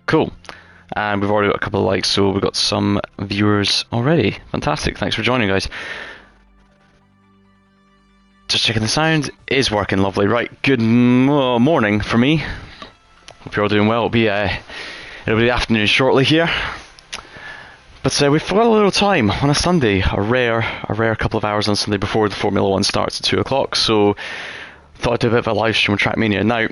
Cool. And we've already got a couple of likes, so we've got some viewers already. Fantastic. Thanks for joining, guys. Just checking the sound is working lovely. Right, good morning for me. Hope you're all doing well. It'll be the afternoon shortly here. But we've got a little time on a Sunday, a rare couple of hours on Sunday before the Formula 1 starts at 2 o'clock. So thought I'd do a bit of a live stream on Trackmania. Now,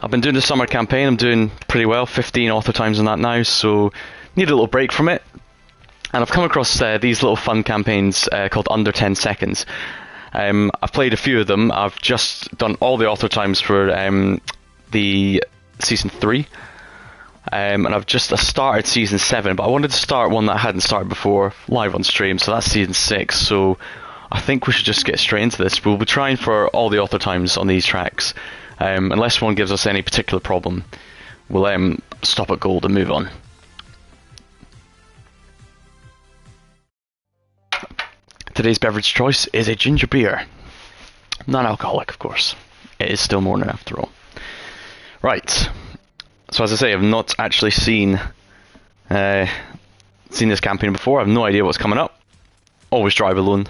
I've been doing the summer campaign. I'm doing pretty well, 15 author times on that now, so need a little break from it. And I've come across these little fun campaigns called Under 10 Seconds. I've played a few of them. I've just done all the author times for the season 3. And I've just started season 7, but I wanted to start one that I hadn't started before live on stream, so that's season 6. So I think we should just get straight into this. We'll be trying for all the author times on these tracks. Unless one gives us any particular problem, we'll stop at gold and move on. Today's beverage choice is a ginger beer. Non-alcoholic, of course. It is still morning after all. Right. So as I say, I've not actually seen this campaign before. I have no idea what's coming up. Always drive alone.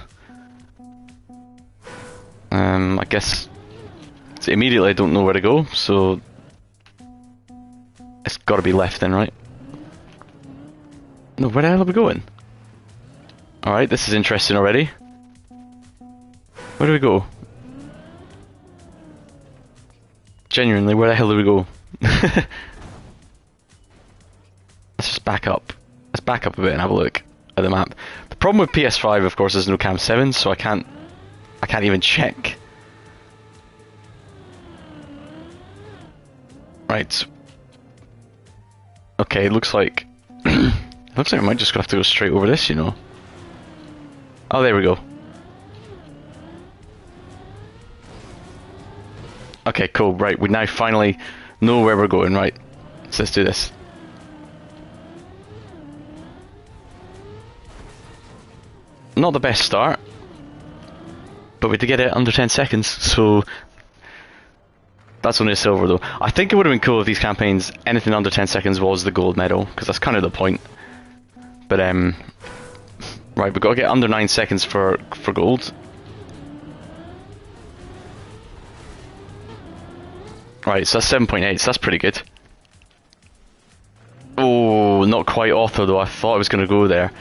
I guess immediately I don't know where to go, so it's got to be left then, right? No, where the hell are we going? Alright, this is interesting already. Where do we go? Genuinely, where the hell do we go? Let's just back up. Let's back up a bit and have a look at the map. The problem with PS5, of course, is no Cam 7, so I can't even check. Right. Okay, it looks like I might just have to go straight over this, you know. Oh, there we go. Okay, cool. Right, we now finally know where we're going. Right, so let's do this. Not the best start, but we did get it under 10 seconds, so that's only a silver though. I think it would have been cool if these campaigns, anything under 10 seconds was the gold medal, because that's kind of the point. But right, we've got to get under 9 seconds for gold. Right, so that's 7.8, so that's pretty good. Oh, not quite author though, I thought I was going to go there.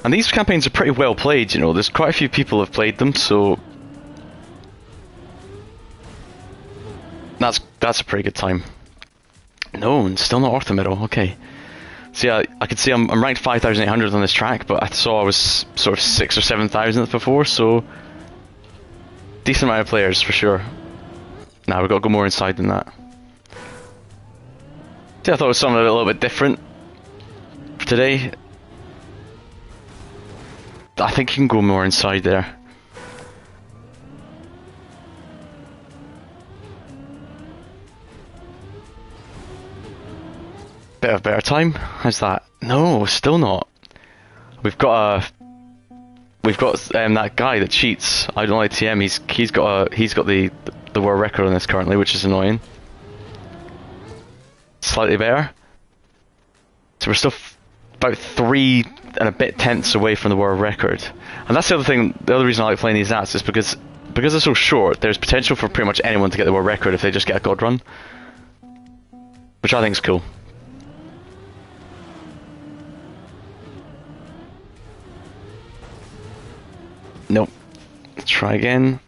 And these campaigns are pretty well played, you know, there's quite a few people who have played them, so that's a pretty good time. No, still not author medal, okay. So yeah, I can see I'm ranked 5,800 on this track, but I saw I was sort of 6,000 or 7,000th before, so decent amount of players for sure. Now we've got to go more inside than that. See, I thought it was something a little bit different for today. I think you can go more inside there. Bit of better time. How's that? No, still not. We've got that guy that cheats. I don't like TM. He's got the world record on this currently, which is annoying. Slightly better. So we're still about 3 and a bit tenths away from the world record. And that's the other thing. The other reason I like playing these apps is because they're so short. There's potential for pretty much anyone to get the world record if they just get a god run, which I think is cool. Nope. Let's try again.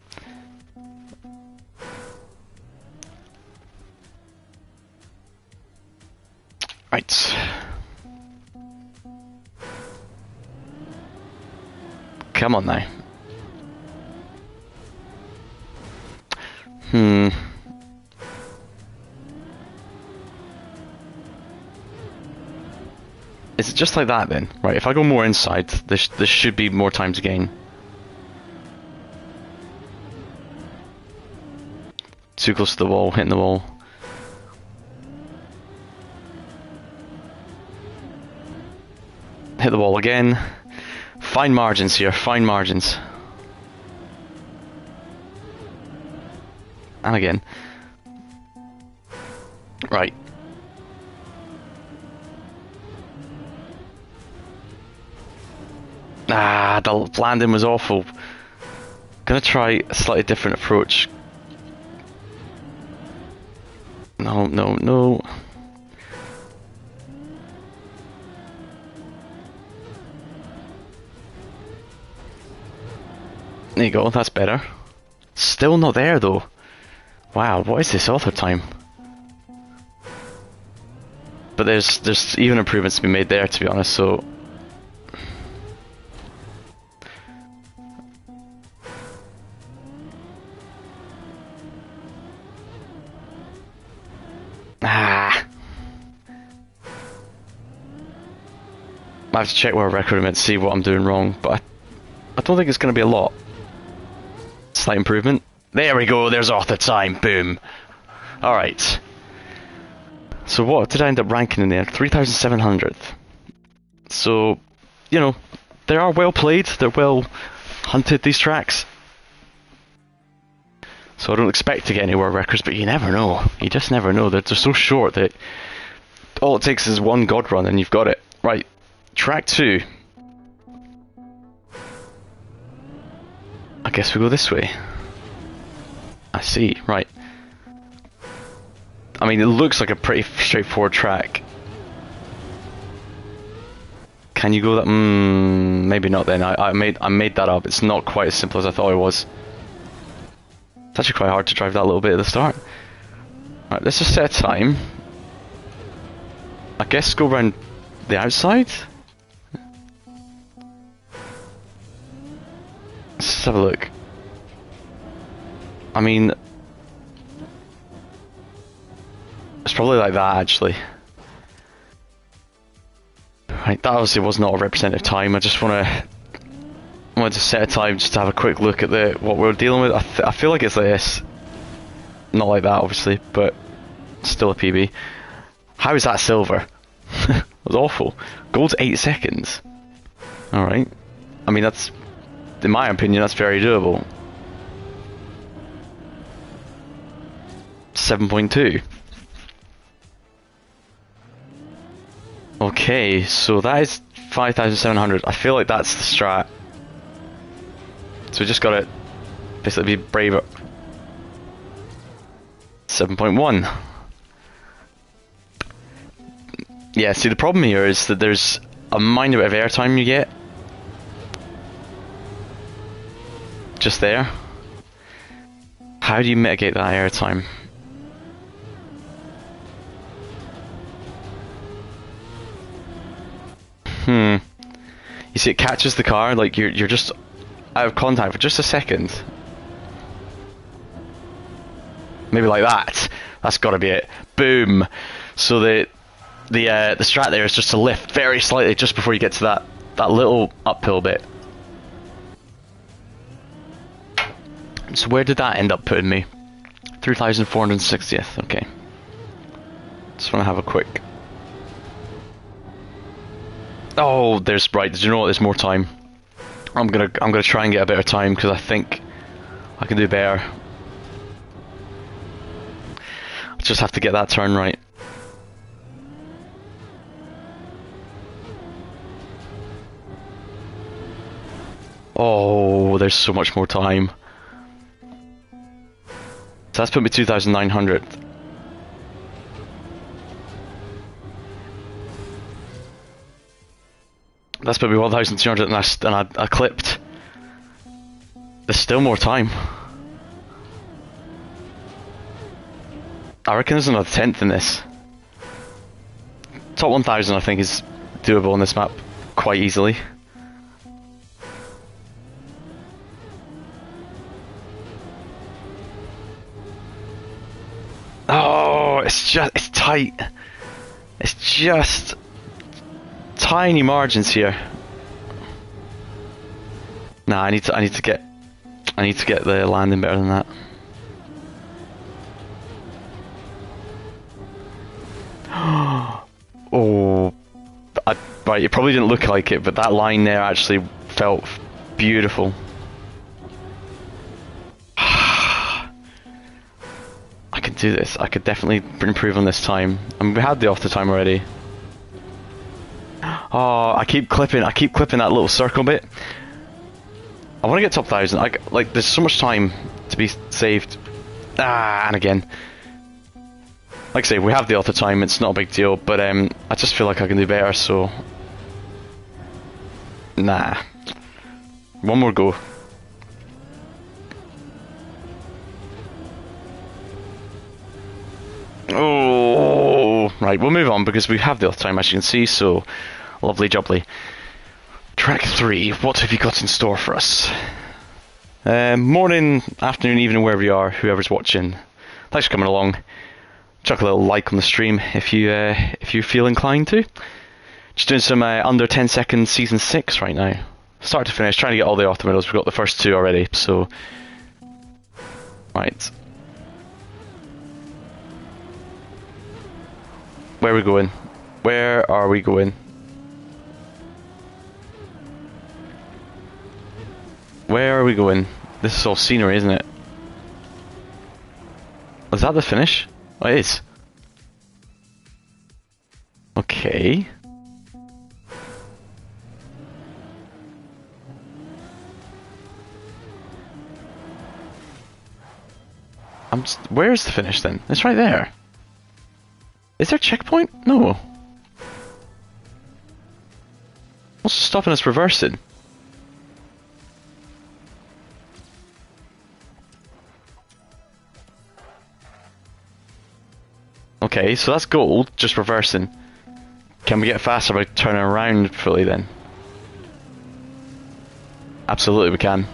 Right. Come on now. Is it just like that then? Right, if I go more inside, there should be more time to gain. Too close to the wall, hitting the wall. Hit the wall again. Fine margins here, fine margins. And again. Right, Ah, the landing was awful. Gonna try a slightly different approach. No, no, no. There you go, that's better. Still not there though. Wow, what is this author time? But there's even improvements to be made there, to be honest, so... Ah! I have to check where I record him and see what I'm doing wrong, but I don't think it's going to be a lot. Slight improvement. There we go, there's author time, boom. Alright. So what did I end up ranking in there? 3,700. So, you know, they are well played, they're well hunted, these tracks. So I don't expect to get any world records, but you never know. You just never know. They're so short that all it takes is one god run and you've got it. Right, track 2. I guess we go this way. I see, right. I mean, it looks like a pretty straightforward track. Can you go that? Maybe not then. I made that up. It's not quite as simple as I thought it was. It's actually quite hard to drive that little bit at the start. Right, let's just set a time. I guess go around the outside? Let's have a look. I mean... it's probably like that, actually. Right, that obviously was not a representative time. I just wanted to set a time just to have a quick look at what we're dealing with. I feel like it's like this. Not like that, obviously, but still a PB. How is that silver? It was awful. Gold's 8 seconds. Alright. I mean, that's... in my opinion, that's very doable. 7.2. Okay, so that is 5,700. I feel like that's the strat. So we just gotta basically be braver. 7.1. Yeah, see the problem here is that there's a minor bit of airtime you get. Just there. How do you mitigate that airtime? You see, it catches the car, like you're just out of contact for just a second. Maybe like that. That's got to be it. Boom. So the strat there is just to lift very slightly just before you get to that little uphill bit. So where did that end up putting me? 3,460th. Okay. Just want to have a quick. Oh, there's right. Did you know what? There's more time. I'm gonna try and get a better time because I think I can do better. I just have to get that turn right. Oh, there's so much more time. So that's put me 2,900. That's put me 1,200 and I clipped. There's still more time. I reckon there's another 10th in this. Top 1,000 I think is doable on this map quite easily. Oh, it's tight. It's just tiny margins here. Nah, I need to get the landing better than that. Oh, right, it probably didn't look like it, but that line there actually felt beautiful. I can do this. I could definitely improve on this time. I mean, we had the off the time already. Oh, I keep clipping that little circle bit. I want to get top 1,000. Like, there's so much time to be saved. Ah, and again. Like I say, we have the auto time, it's not a big deal, but I just feel like I can do better, so... Nah. One more go. Oh, right, we'll move on because we have the auto time, as you can see, so lovely jubbly. Track 3, what have you got in store for us? Morning, afternoon, evening, wherever you are, whoever's watching. Thanks for coming along. Chuck a little like on the stream if you feel inclined to. Just doing some under 10 second season 6 right now. Start to finish, trying to get all the auto medals. We've got the first 2 already, so... Right. Where are we going? Where are we going? Where are we going? This is all scenery, isn't it? Is that the finish? Oh, it is. Okay. Where's the finish then? It's right there. Is there a checkpoint? No. What's stopping us reversing? Okay, so that's gold, just reversing. Can we get faster by turning around fully then? Absolutely we can.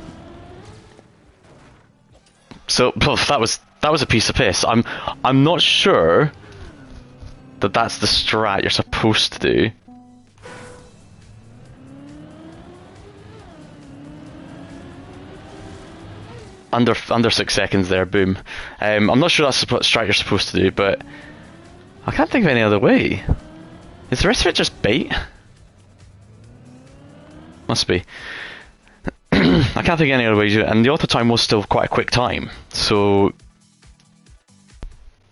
So that was a piece of piss. I'm not sure that that's the strat you're supposed to do. Under 6 seconds there, boom. I'm not sure that's the strat you're supposed to do, but I can't think of any other way. Is the rest of it just bait? Must be. I can't think of any other way to do it, and the auto time was still quite a quick time, so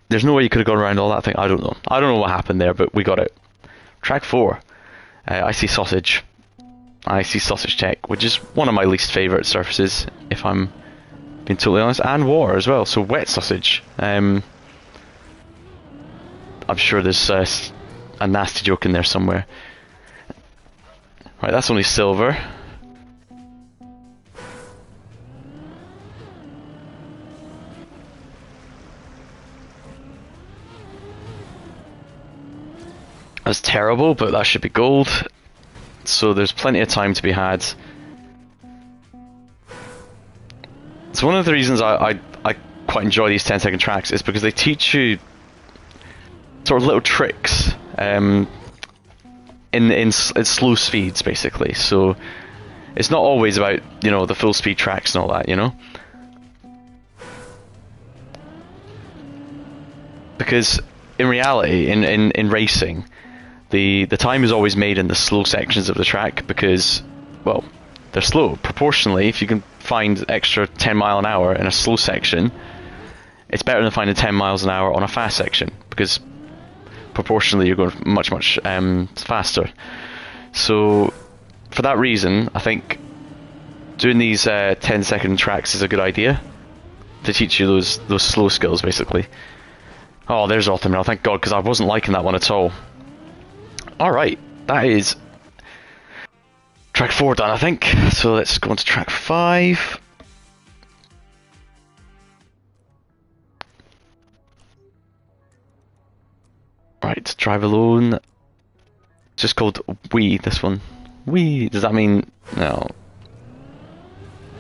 there's no way you could have gone around all that thing. I don't know. I don't know what happened there, but we got it. Track 4. I see sausage. I see sausage tech, which is one of my least favourite surfaces, if I'm being totally honest, and war as well. So wet sausage. I'm sure there's a nasty joke in there somewhere. Right, that's only silver. That's terrible, but that should be gold. So there's plenty of time to be had. So one of the reasons I quite enjoy these 10-second tracks is because they teach you sort of little tricks in slow speeds, basically. So it's not always about, you know, the full speed tracks and all that, you know. Because in reality, in racing, the time is always made in the slow sections of the track because, well, they're slow. Proportionally, if you can find extra 10 mile an hour in a slow section, it's better than finding 10 miles an hour on a fast section because proportionally you're going much faster. So for that reason, I think doing these 10-second tracks is a good idea to teach you those slow skills, basically. Oh, there's Ultimate. Thank God, because I wasn't liking that one at all. Alright, that is track 4 done, I think. So let's go on to track 5. Right, drive alone. It's just called Wee, this one. Wee, does that mean... No.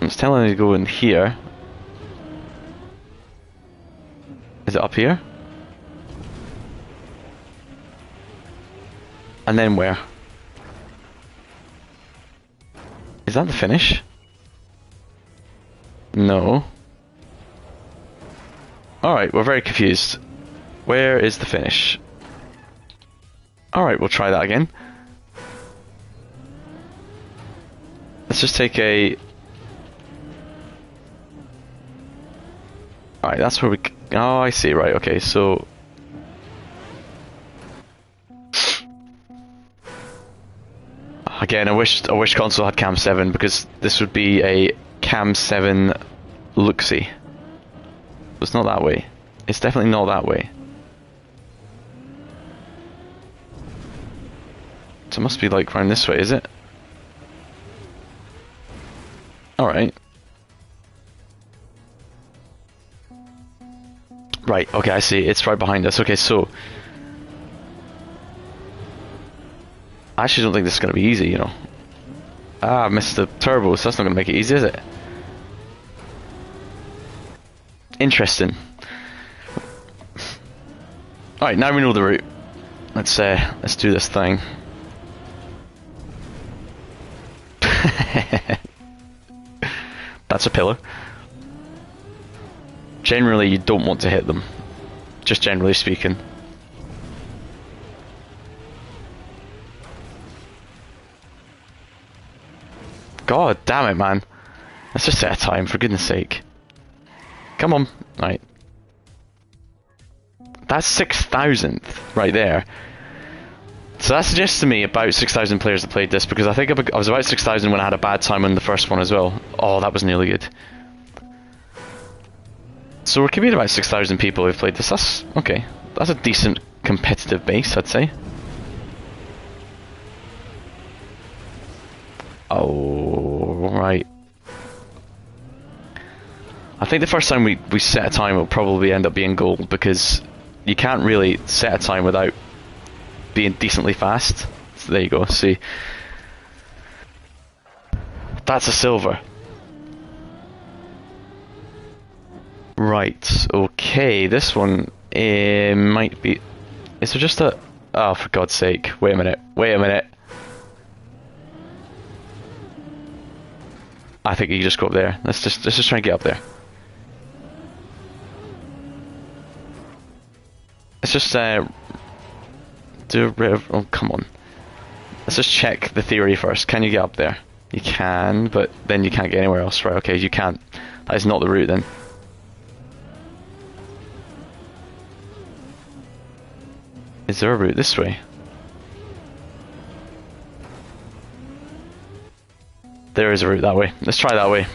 It's telling me to go in here. Is it up here? And then where? Is that the finish? No. Alright, we're very confused. Where is the finish? Alright, we'll try that again. Let's just take a... Alright, that's where we... Oh, I see, right, okay, so... Again, I wish console had Cam 7, because this would be a Cam 7 look-see. It's not that way. It's definitely not that way. So it must be like round this way, is it? Alright. Right, okay, I see. It's right behind us. Okay, so... I actually don't think this is going to be easy, you know. Ah, I missed the turbo, so that's not going to make it easy, is it? Interesting. Alright, now we know the route. Let's do this thing. That's a pillar. Generally, you don't want to hit them. Just generally speaking. God damn it, man. Let's just set a time, for goodness sake. Come on. Right. That's 6,000th right there. So that suggests to me about 6,000 players have played this, because I think I was about 6,000 when I had a bad time on the first one as well. Oh, that was nearly good. So we're keeping about 6,000 people who've played this. That's okay. That's a decent competitive base, I'd say. Oh, right. I think the first time we set a time will probably end up being gold, because you can't really set a time without being decently fast. So there you go, see. That's a silver. Right, okay, this one might be... Is there just a... Oh, for God's sake, wait a minute, wait a minute. I think you just go up there. Let's just try and get up there. Let's just do a bit of... Oh, come on. Let's just check the theory first. Can you get up there? You can, but then you can't get anywhere else. Right, okay, you can't. That is not the route then. Is there a route this way? There is a route that way. Let's try that way.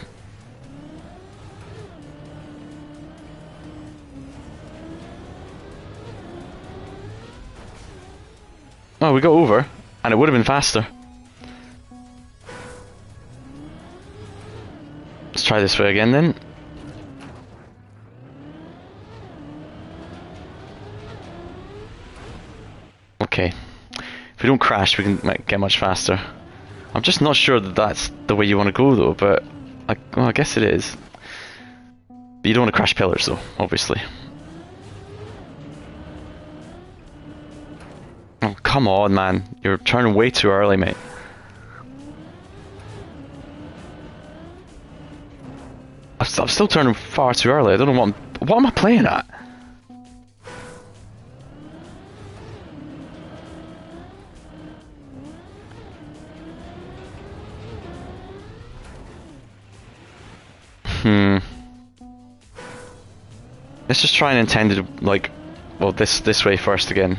Oh, we got over, and it would have been faster. Let's try this way again then. Okay. If we don't crash, we can get much faster. I'm just not sure that that's the way you want to go though, but well, I guess it is. But you don't want to crash pillars though, obviously. Oh, come on, man. You're turning way too early, mate. I'm still turning far too early. I don't know what am I playing at? Let's just try and intend it like, well, this way first again.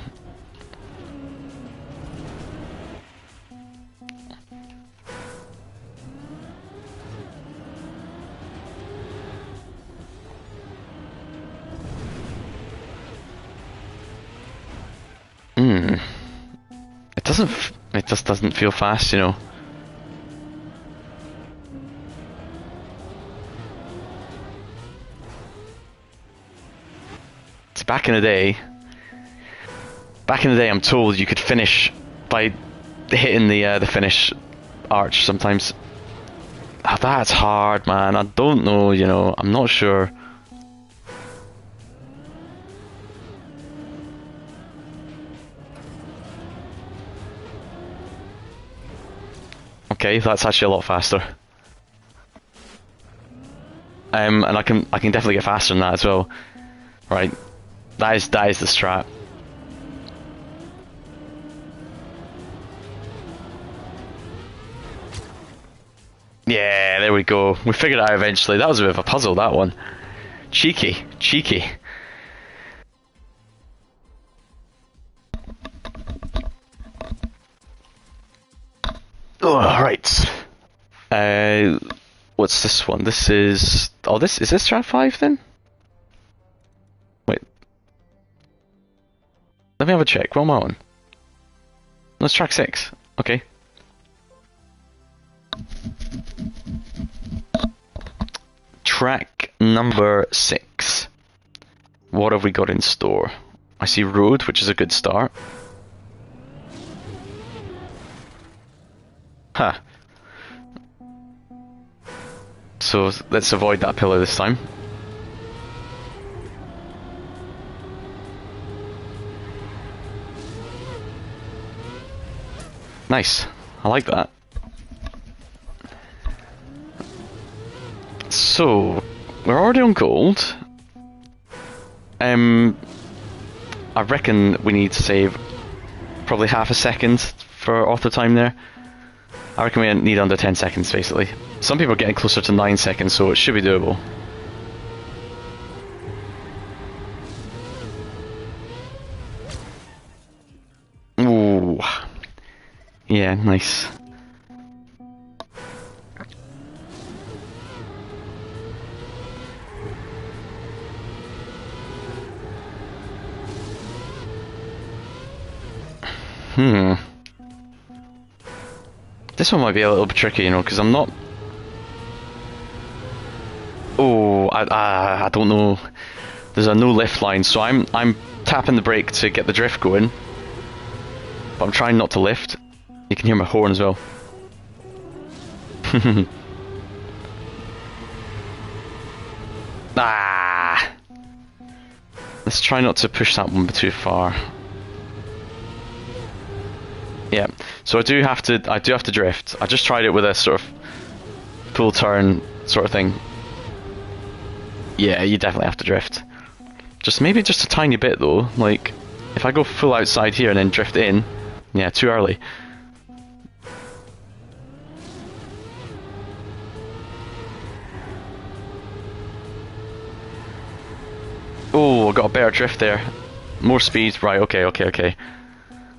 It just doesn't feel fast, you know. It's back in the day, I'm told you could finish by hitting the finish arch sometimes. Oh, that's hard, man. I don't know, you know. I'm not sure. Okay, that's actually a lot faster. And I can definitely get faster than that as well. Right, that is the strat. Yeah, there we go. We figured it out eventually. That was a bit of a puzzle, that one. Cheeky, cheeky. What's this one? This is... Oh, is this track 5 then? Wait. Let me have a check. What am I on? That's track 6. Okay. Track number 6. What have we got in store? I see road, which is a good start. Huh. So let's avoid that pillar this time. Nice. I like that. So, we're already on gold. I reckon we need to save probably half a second for auto time there. I reckon we need under 10 seconds basically. Some people are getting closer to 9 seconds, so it should be doable. Ooh. Yeah, nice. This one might be a little bit tricky, you know, because I'm not... Oh, I don't know. There's a no lift line, so I'm tapping the brake to get the drift going. But I'm trying not to lift. You can hear my horn as well. Ah! Let's try not to push that one too far. Yeah, so I do have to drift. I just tried it with a sort of full turn sort of thing. Yeah, you definitely have to drift. Maybe just a tiny bit though. Like, if I go full outside here and then drift in, yeah, too early. Oh, I got a better drift there. More speed, right? Okay.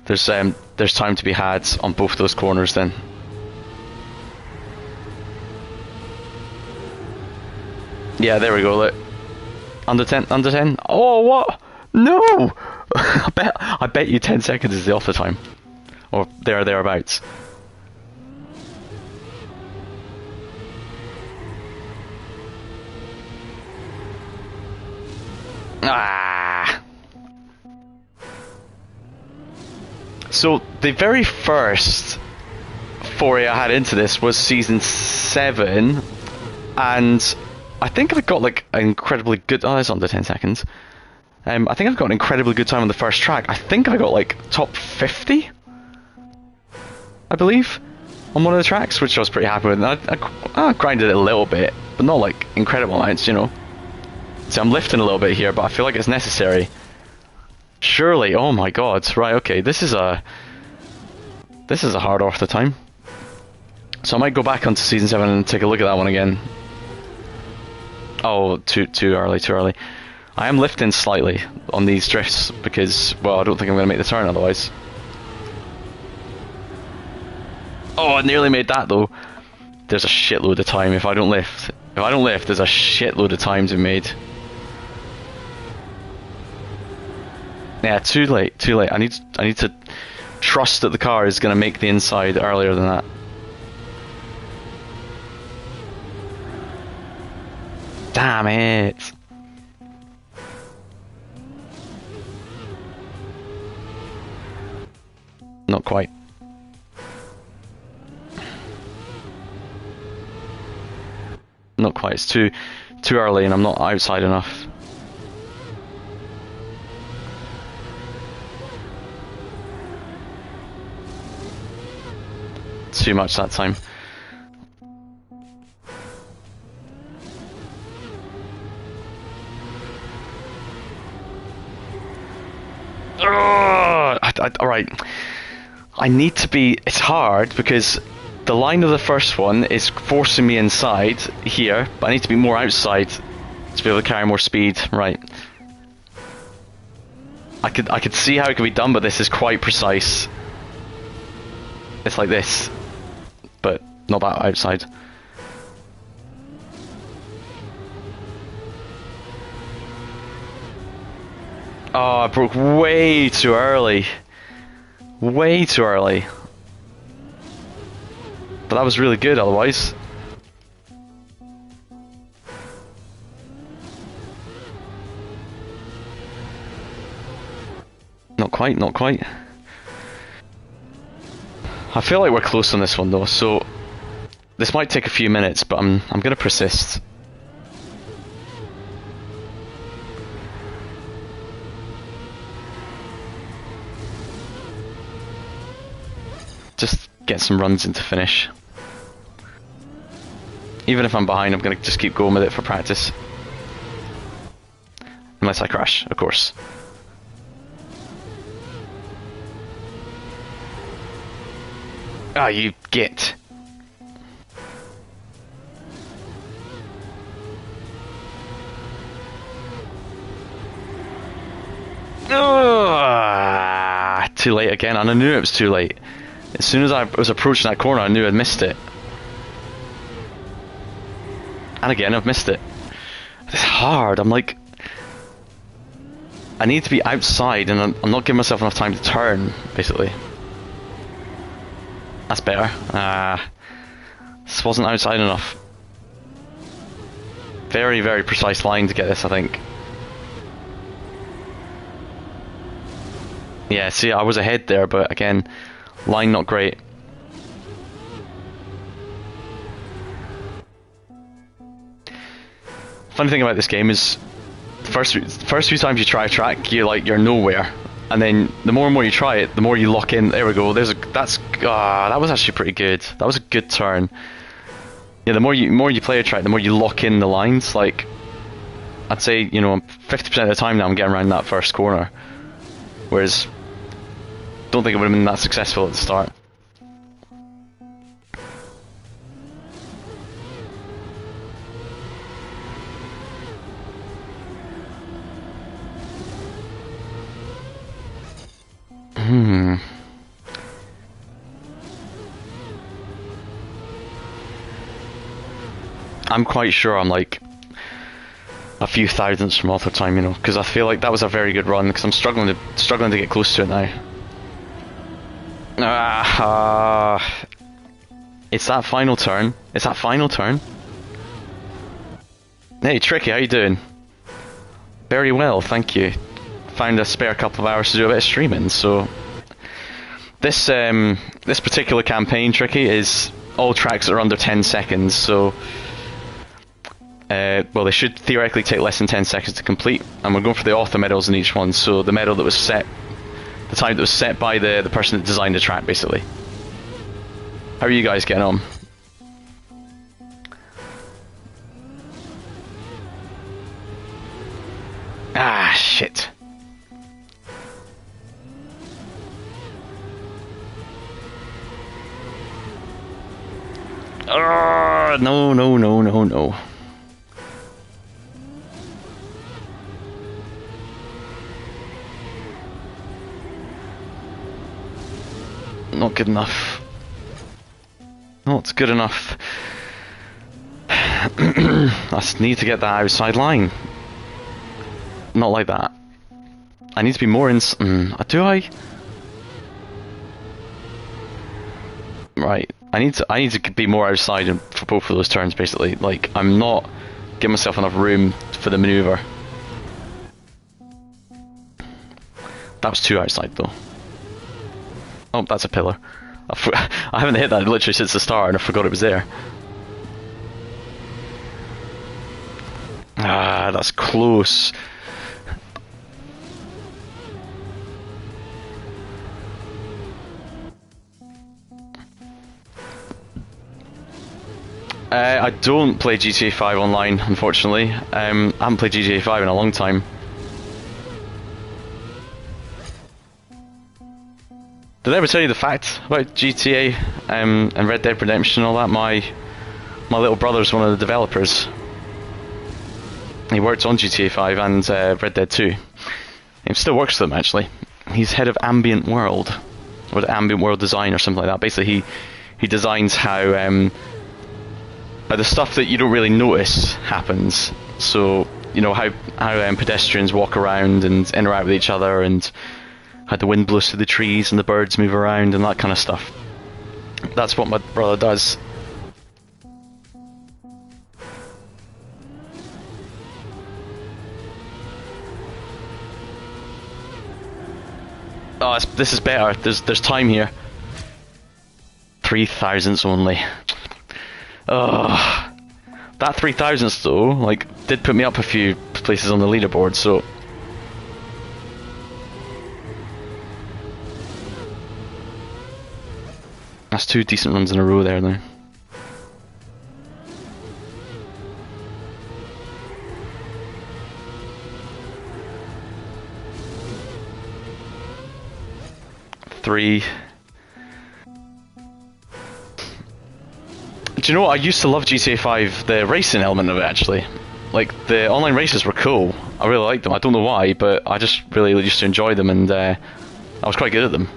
There's time to be had on both those corners then. Yeah, there we go. Look, under 10. Oh, what? No! I bet you 10 seconds is the auto time, or thereabouts. Ah. So the very first foray I had into this was season 7, and I think I got like an incredibly good. Oh, that's under 10 seconds. I think I've got an incredibly good time on the first track. I think I got like top 50, I believe, on one of the tracks, which I was pretty happy with. And I grinded it a little bit, but not like incredible amounts, you know. So I'm lifting a little bit here, but I feel like it's necessary. Surely, oh my god, right, okay, this is a hard auto time. So I might go back onto season 7 and take a look at that one again. Oh, too early. I am lifting slightly on these drifts because, well, I don't think I'm going to make the turn otherwise. Oh, I nearly made that though. There's a shitload of time if I don't lift. If I don't lift, there's a shitload of time to be made. Yeah, too late. I need to trust that the car is going to make the inside earlier than that. Damn it. Not quite. Not quite. It's too early and I'm not outside enough. Too much that time. Alright. I need to be... It's hard because the line of the first one is forcing me inside here, but I need to be more outside to be able to carry more speed. Right. I could see how it could be done, but this is quite precise. It's like this, but not that outside. Oh, I broke way too early. Way too early. But that was really good otherwise. Not quite, not quite. I feel like we're close on this one though, so this might take a few minutes, but I'm gonna persist. Just get some runs in to finish. Even if I'm behind, I'm gonna just keep going with it for practice. Unless I crash, of course. Ah, you git. Too late again, and I knew it was too late. As soon as I was approaching that corner, I knew I'd missed it. And again, I've missed it. It's hard. I'm like, I need to be outside, and I'm not giving myself enough time to turn, basically. That's better. This wasn't outside enough. Very, very precise line to get this, I think. Yeah, see, I was ahead there, but again, line not great. Funny thing about this game is, the first few times you try a track, you're nowhere, and then the more and more you try it, the more you lock in. There we go. That was actually pretty good. That was a good turn. Yeah, the more you play a track, the more you lock in the lines. Like, I'd say 50% of the time now I'm getting around that first corner, whereas don't think it would have been that successful at the start. I'm quite sure I'm like a few thousandths from auto time, because I feel like that was a very good run. Because I'm struggling to get close to it now. It's that final turn. It's that final turn. Hey, Tricky, how you doing? Very well, thank you. Found a spare couple of hours to do a bit of streaming, so this particular campaign, Tricky, is all tracks that are under 10 seconds. So, well, they should theoretically take less than 10 seconds to complete, and we're going for the author medals in each one. So the medal that was set, the time that was set by the person that designed the track, basically. How are you guys getting on? Ah, shit. No, no, no, no, no. Not good enough. Not good enough. I just need to get that outside line. Not like that. I need to be more do I? Right. I need to be more outside for both of those turns, basically. Like, I'm not giving myself enough room for the maneuver. That was too outside, though. Oh, that's a pillar. I haven't hit that literally since the start, and I forgot it was there. Ah, that's close. I don't play GTA 5 online, unfortunately. I haven't played GTA 5 in a long time. Did I ever tell you the fact about GTA and Red Dead Redemption and all that? My little brother's one of the developers. He worked on GTA 5 and Red Dead 2. He still works for them, actually. He's head of ambient world, or the ambient world design or something like that. Basically, he designs how the stuff that you don't really notice happens. So you know, how pedestrians walk around and interact with each other, and how the wind blows through the trees and the birds move around and that kind of stuff. That's what my brother does. Oh, this is better. There's time here. 3 thousandths only. Ugh. That 3 thousandths though, like, did put me up a few places on the leaderboard, so. That's 2 decent runs in a row there now. Three. Do you know what? I used to love GTA 5, the racing element of it, actually. Like, the online races were cool. I really liked them. I don't know why, but I just really used to enjoy them, and I was quite good at them.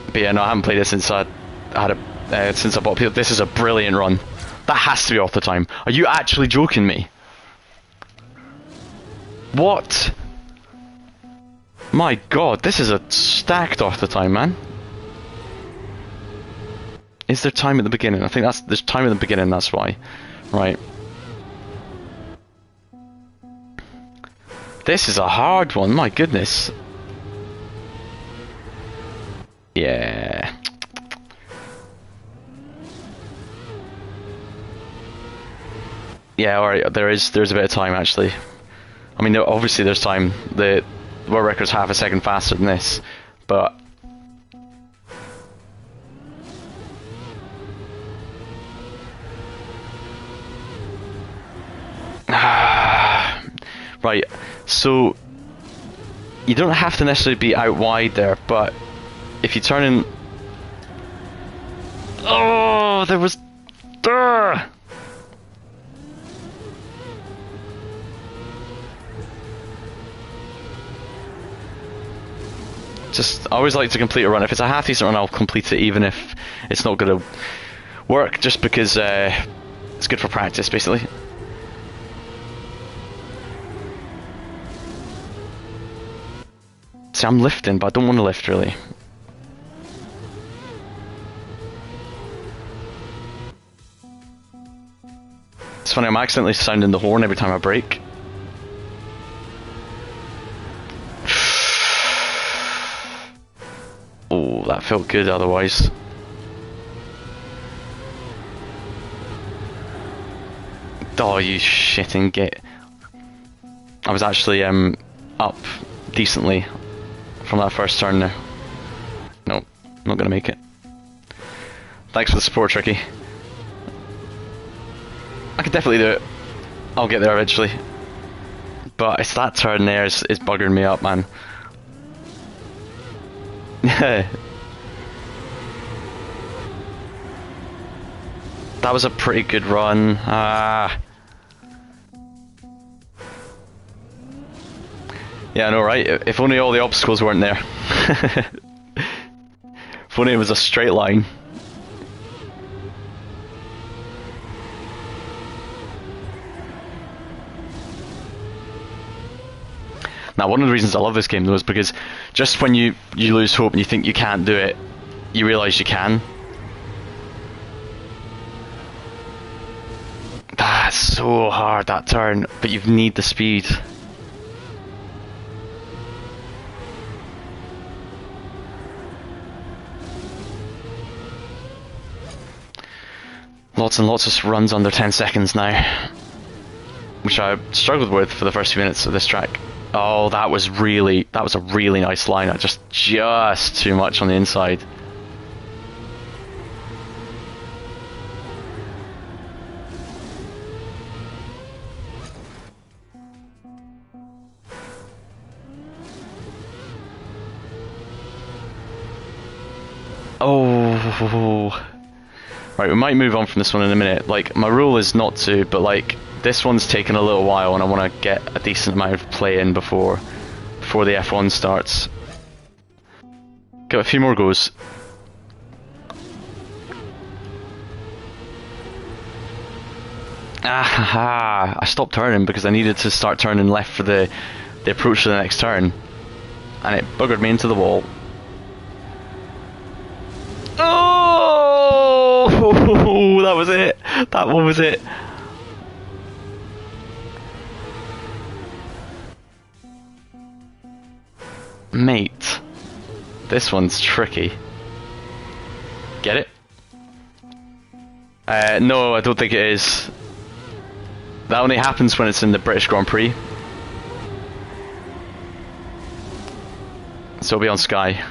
But yeah, no, I haven't played it since I bought it. This is a brilliant run. That has to be off the time. Are you actually joking me? What? My god, this is a stacked off the time, man. Is there time at the beginning? I think there's time at the beginning, that's why. Right. This is a hard one, my goodness. Yeah. Yeah, alright, there's a bit of time actually. I mean, obviously there's time. The world record's half a second faster than this, but right, so you don't have to necessarily be out wide there, but if you turn in... Oh, there was... Just, I always like to complete a run. If it's a half decent run, I'll complete it even if it's not going to work, just because it's good for practice, basically. See, I'm lifting, but I don't want to lift, really. It's funny, I'm accidentally sounding the horn every time I brake. Oh, that felt good otherwise. Oh, you shitting git. I was actually up decently from that first turn there. Nope, not gonna make it. Thanks for the support, Tricky. I could definitely do it. I'll get there eventually. But it's that turn there is bugging me up, man. That was a pretty good run. Yeah, I know, right? If only all the obstacles weren't there. If only it was a straight line. Now, one of the reasons I love this game, though, is because just when you lose hope and you think you can't do it, you realise you can. That's so hard, that turn, but you need the speed. Lots and lots of runs under 10 seconds now, which I struggled with for the first few minutes of this track. Oh, that was a really nice line. Just too much on the inside. Oh. Right, we might move on from this one in a minute. Like, my rule is not to, but like, this one's taken a little while and I want to get a decent amount of play in before the F1 starts. Give it a few more goes. I stopped turning because I needed to start turning left for the approach to the next turn, and it buggered me into the wall. Oh, that was it. That one was it. Mate, this one's tricky. Get it? No, I don't think it is. That only happens when it's in the British Grand Prix. So it'll be on Sky.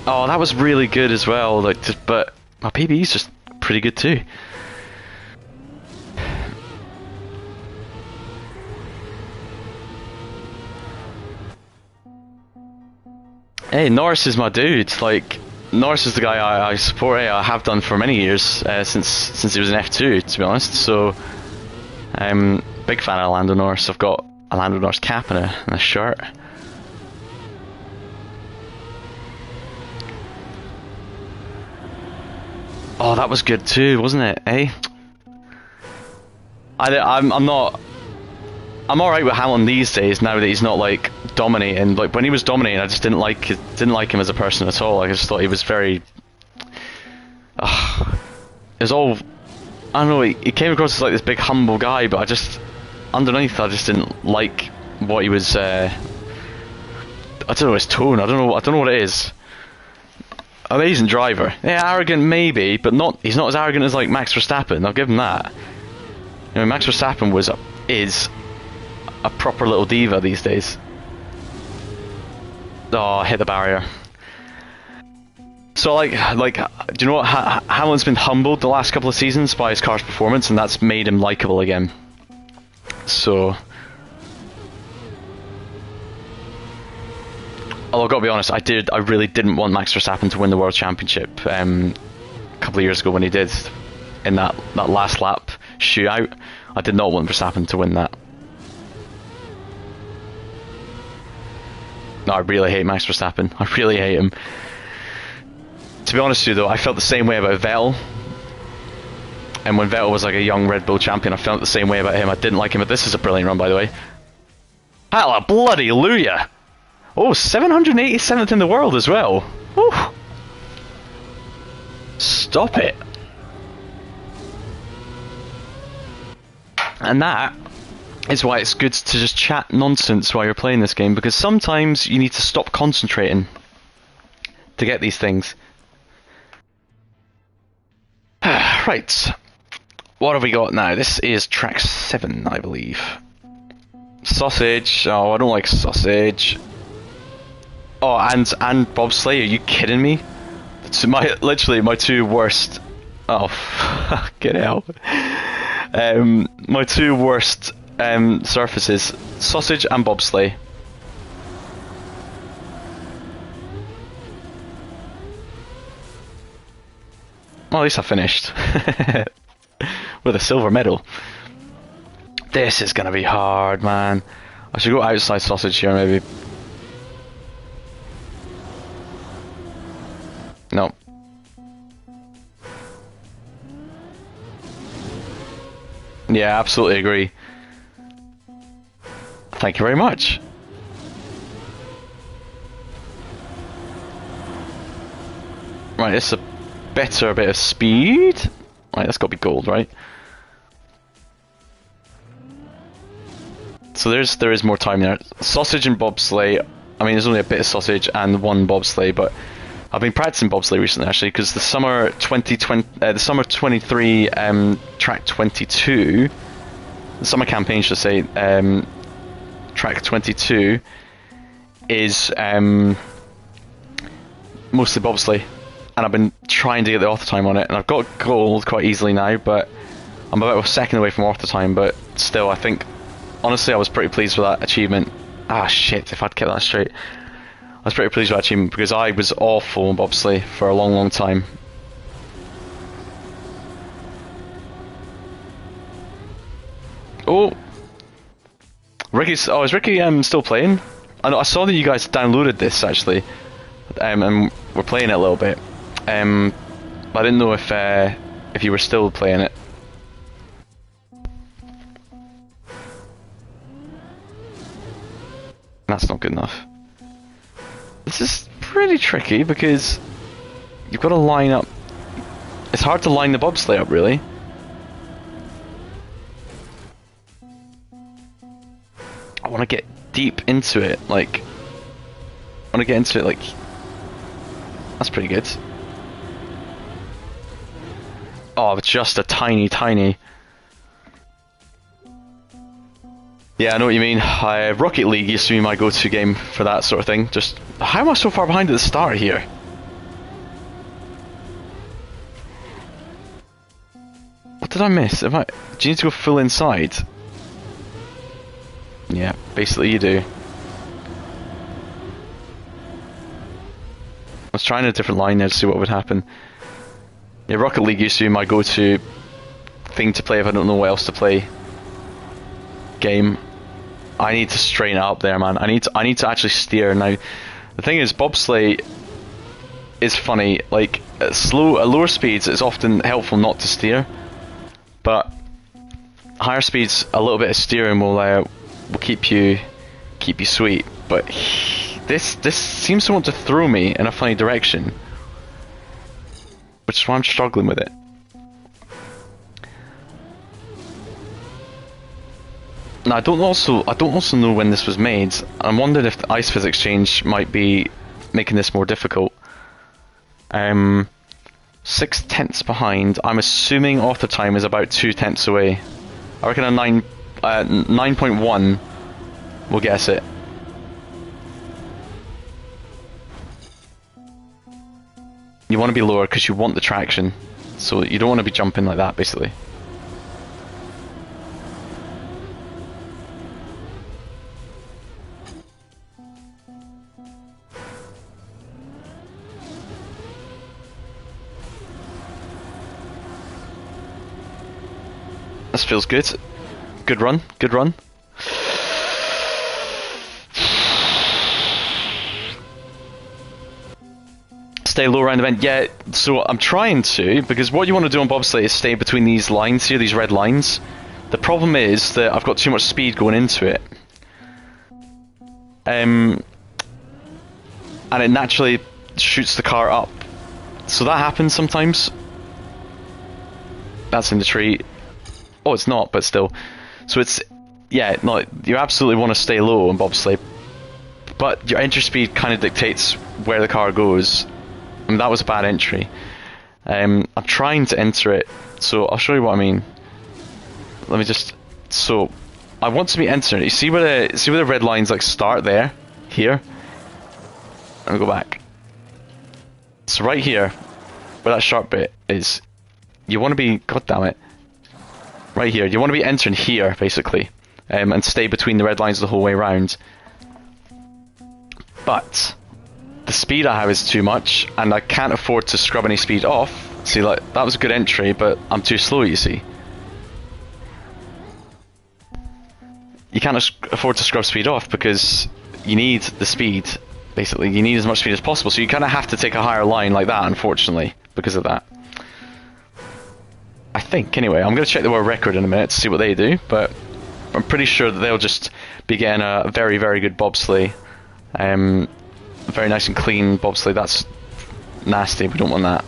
Oh, that was really good as well. Like, but my PBE's just pretty good too. Hey, Norris is my dude. Like, Norris is the guy I support. I have done for many years, since he was in F2, to be honest. So, I'm big fan of Lando Norris. I've got a Lando Norris cap and a shirt. Oh, that was good too, wasn't it? Eh? I'm not. I'm alright with Hamilton these days now that he's not like dominating. Like when he was dominating, I just didn't like him as a person at all. I just thought he was very. It was all. I don't know. He came across as like this big humble guy, but I just underneath I just didn't like what he was. I don't know his tone. I don't know what it is. Amazing driver. Yeah, arrogant maybe, but not. He's not as arrogant as like Max Verstappen. I'll give him that. You know, Max Verstappen is a proper little diva these days. Oh, I hit the barrier. So like, do you know what? Hamilton's been humbled the last couple of seasons by his car's performance, and that's made him likable again. So, although I've got to be honest, I really didn't want Max Verstappen to win the World Championship a couple of years ago when he did in that last lap shootout. I did not want Verstappen to win that. No, I really hate Max Verstappen. I really hate him. To be honest with you though, I felt the same way about Vettel. And when Vettel was like a young Red Bull champion, I felt the same way about him. I didn't like him, but this is a brilliant run, by the way. Hallelujah! Bloody Luya! Oh, 787th in the world as well. Whew. Stop it. And that is why it's good to just chat nonsense while you're playing this game, because sometimes you need to stop concentrating to get these things. Right, what have we got now? This is track 7, I believe. Sausage. Oh, I don't like sausage. Oh, and bobsleigh. Are you kidding me? It's literally my two worst. Oh, fucking hell. My two worst surfaces: sausage and bobsleigh. Well, at least I finished with a silver medal. This is gonna be hard, man. I should go outside sausage here, maybe. No. Yeah, absolutely agree. Thank you very much. Right, it's a better bit of speed. Right, that's got to be gold, right? So there is more time there. Sausage and bobsleigh. I mean, there's only a bit of sausage and one bobsleigh, but I've been practicing bobsleigh recently actually, because the summer 23 track 22, the summer campaign should say, track 22 is mostly bobsleigh, and I've been trying to get the auto time on it, and I've got gold quite easily now, but I'm about a second away from auto time. But still, I think honestly I was pretty pleased with that achievement. Ah shit, if I'd kept that straight. I was pretty pleased with that achievement because I was awful in bobsleigh for a long time. Oh, is Ricky still playing? I saw that you guys downloaded this actually, and we're playing it a little bit. I didn't know if you were still playing it. That's not good enough. This is pretty tricky because you've got to line up. It's hard to line the bobsleigh up, really. I want to get deep into it, like. I want to get into it, like. That's pretty good. Oh, just a tiny. Yeah, I know what you mean. Rocket League used to be my go-to game for that sort of thing. Just, how am I so far behind at the start here? What did I miss? Do you need to go full inside? Yeah, basically you do. I was trying a different line there to see what would happen. Yeah, Rocket League used to be my go-to thing to play if I don't know what else to play. Game. I need to straighten it up there, man. I need to actually steer now. The thing is, bobsleigh is funny. Like at lower speeds, it's often helpful not to steer, but higher speeds, a little bit of steering will keep you sweet. But this seems to want to throw me in a funny direction, which is why I'm struggling with it. Now I don't also know when this was made. I'm wondering if the ice physics change might be making this more difficult. 6/10 behind. I'm assuming author time is about 2/10 away. I reckon a 9.1 will guess it. You want to be lower because you want the traction, so you don't want to be jumping like that, basically. This feels good. Good run. Stay low around the bend. Yeah, so I'm trying to, because what you want to do on bobsleigh is stay between these lines here, these red lines. The problem is that I've got too much speed going into it. And it naturally shoots the car up. So that happens sometimes. That's in the tree. Oh, it's not, but still. So it's, yeah, no, you absolutely want to stay low on bobsleigh, but your entry speed kind of dictates where the car goes. And that was a bad entry. I'm trying to enter it, so I'll show you what I mean. Let me just, so I want to be entering it. You see where the red lines like start there, here. Let me go back. So right here, where that sharp bit is, you want to be, god damn it. Right here, you want to be entering here, basically, and stay between the red lines the whole way around. But the speed I have is too much, and I can't afford to scrub any speed off. See, like, that was a good entry, but I'm too slow, you see. You can't afford to scrub speed off because you need the speed, basically. You need as much speed as possible, so you kind of have to take a higher line like that, unfortunately, because of that. I think, anyway. I'm going to check the world record in a minute to see what they do, but I'm pretty sure that they'll just be getting a very, very good bobsleigh. Very nice and clean bobsleigh. That's nasty, we don't want that.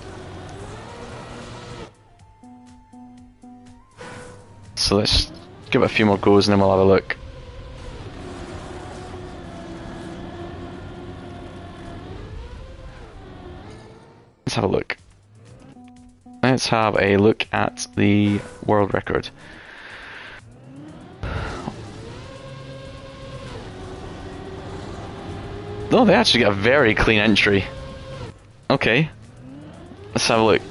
So let's give it a few more goes and then we'll have a look. Let's have a look. Let's have a look at the world record. Oh, they actually get a very clean entry. Okay. Let's have a look.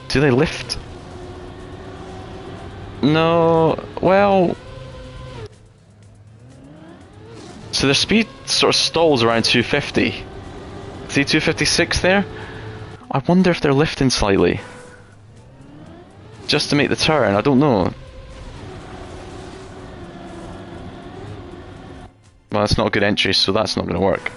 Do they lift? No, well... So their speed sort of stalls around 250. See 256 there? I wonder if they're lifting slightly. Just to make the turn, I don't know. Well, that's not a good entry, so that's not going to work.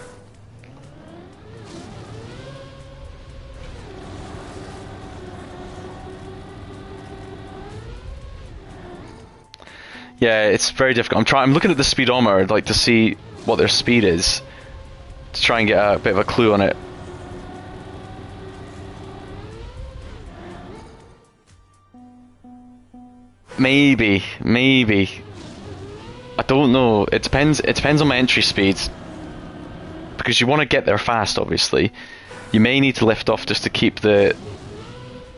Yeah, it's very difficult. I'm looking at the speedometer, like, to see what their speed is, to try and get a bit of a clue on it. Maybe. I don't know. It depends on my entry speed. Because you want to get there fast, obviously. You may need to lift off just to keep the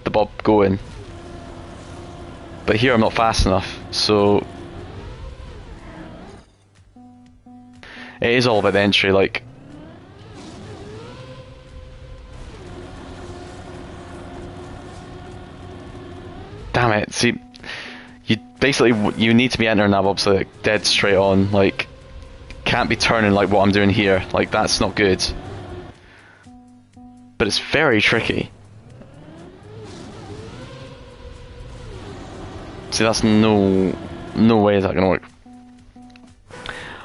bob going. But here I'm not fast enough, so it is all about the entry, like. Damn it, see, you need to be entering that bob so like dead straight on, like, can't be turning like what I'm doing here, like that's not good. But it's very tricky. See, that's no way is that gonna work.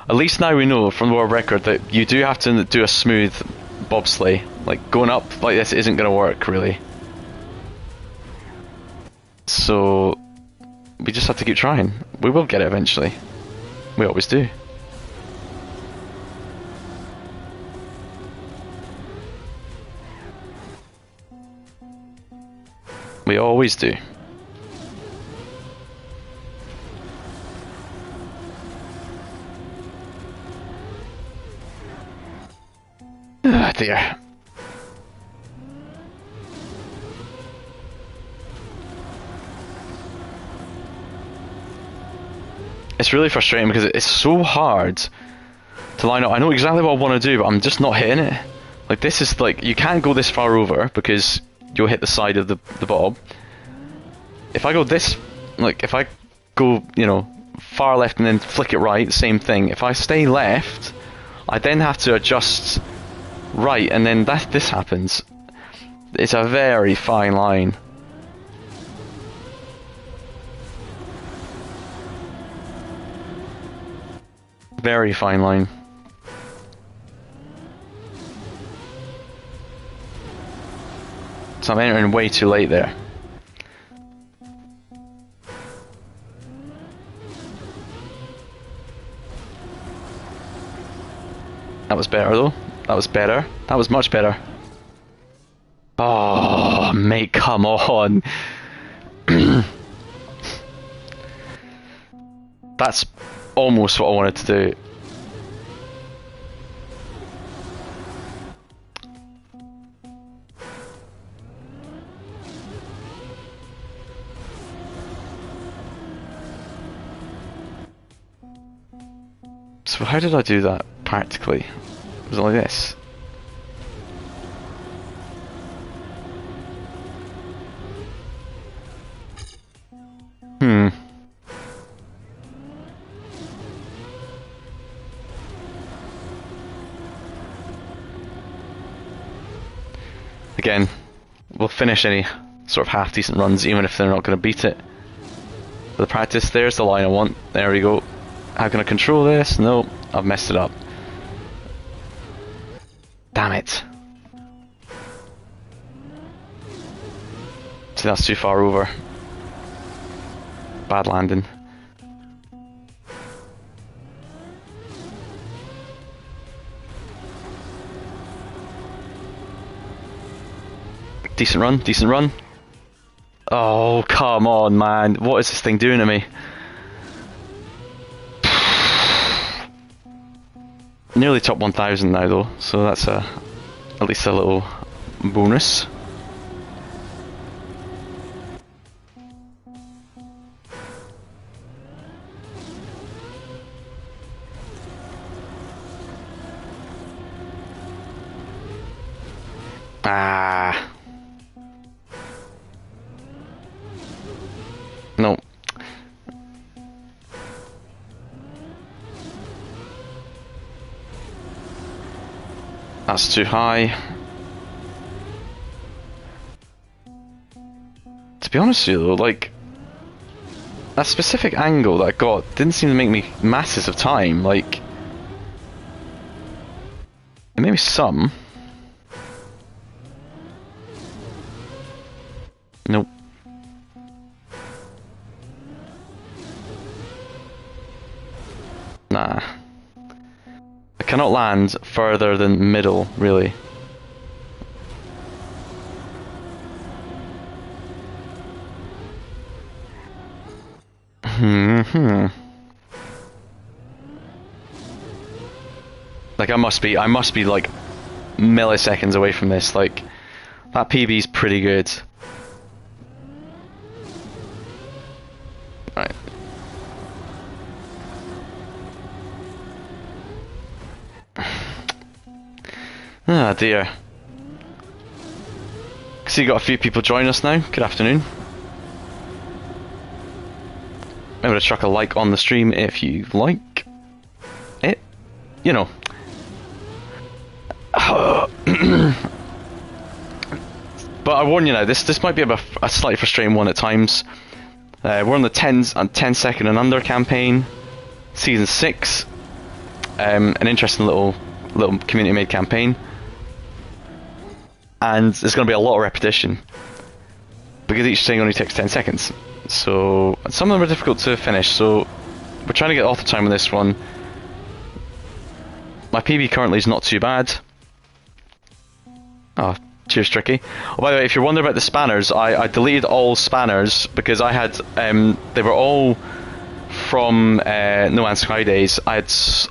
At least now we know from the world record that you do have to do a smooth bobsleigh. Like, going up like this isn't gonna work, really. So we just have to keep trying. We will get it eventually. We always do. We always do. Ah, dear. It's really frustrating because it's so hard to line up. I know exactly what I want to do, but I'm just not hitting it. Like, this is like, you can't go this far over because you'll hit the side of the bob. If I go this, like, if I go, you know, far left and then flick it right, same thing. If I stay left, I then have to adjust right, and then this happens. It's a very fine line. Very fine line. So I'm entering way too late there. That was better though. That was better. That was much better. Oh, mate, come on. That's almost what I wanted to do. So how did I do that practically? Was it like this? Again, we'll finish any sort of half decent runs even if they're not going to beat it. For the practice, there's the line I want. There we go. How can I control this? No, I've messed it up. Damn it. See, that's too far over. Bad landing. Decent run, decent run. Oh, come on, man. What is this thing doing to me? Nearly top 1000 now, though, so that's at least a little bonus. Ah. No. That's too high. To be honest with you though, like, that specific angle that I got didn't seem to make me masses of time, like, Maybe some. Nope. Nah. I cannot land further than middle, really. Like I must be like milliseconds away from this. Like that PB's pretty good. Right. Ah dear. See, you got a few people join us now. Good afternoon. Remember to chuck a like on the stream if you like it. You know. But I warn you now, this might be a slightly frustrating one at times. We're on the 10-second and under campaign, season 6. An interesting little community-made campaign, and there's going to be a lot of repetition because each thing only takes 10 seconds. So some of them are difficult to finish. So we're trying to get author time on this one. My PB currently is not too bad. Oh, cheers, Tricky. Oh, by the way, if you're wondering about the spanners, I deleted all spanners because I had they were all from No Man's Sky days. I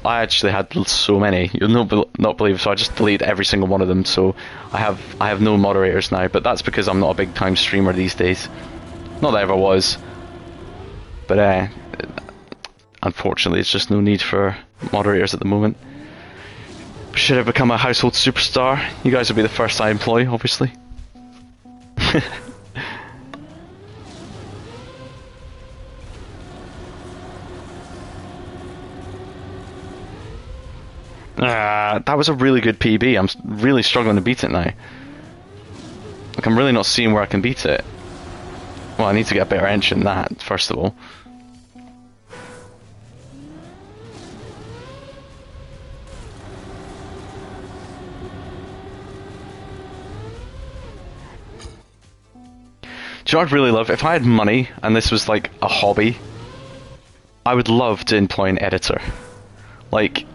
actually had so many. You'll not believe. So I just deleted every single one of them. So I have no moderators now. But that's because I'm not a big time streamer these days. Not that I ever was. But unfortunately, it's just no need for moderators at the moment. Should I become a household superstar? You guys will be the first I employ, obviously. That was a really good PB. I'm really struggling to beat it now. Like, I'm really not seeing where I can beat it. Well, I need to get a better engine than that, first of all. Do you know what I'd really love? If I had money and this was like a hobby, I would love to employ an editor. Like,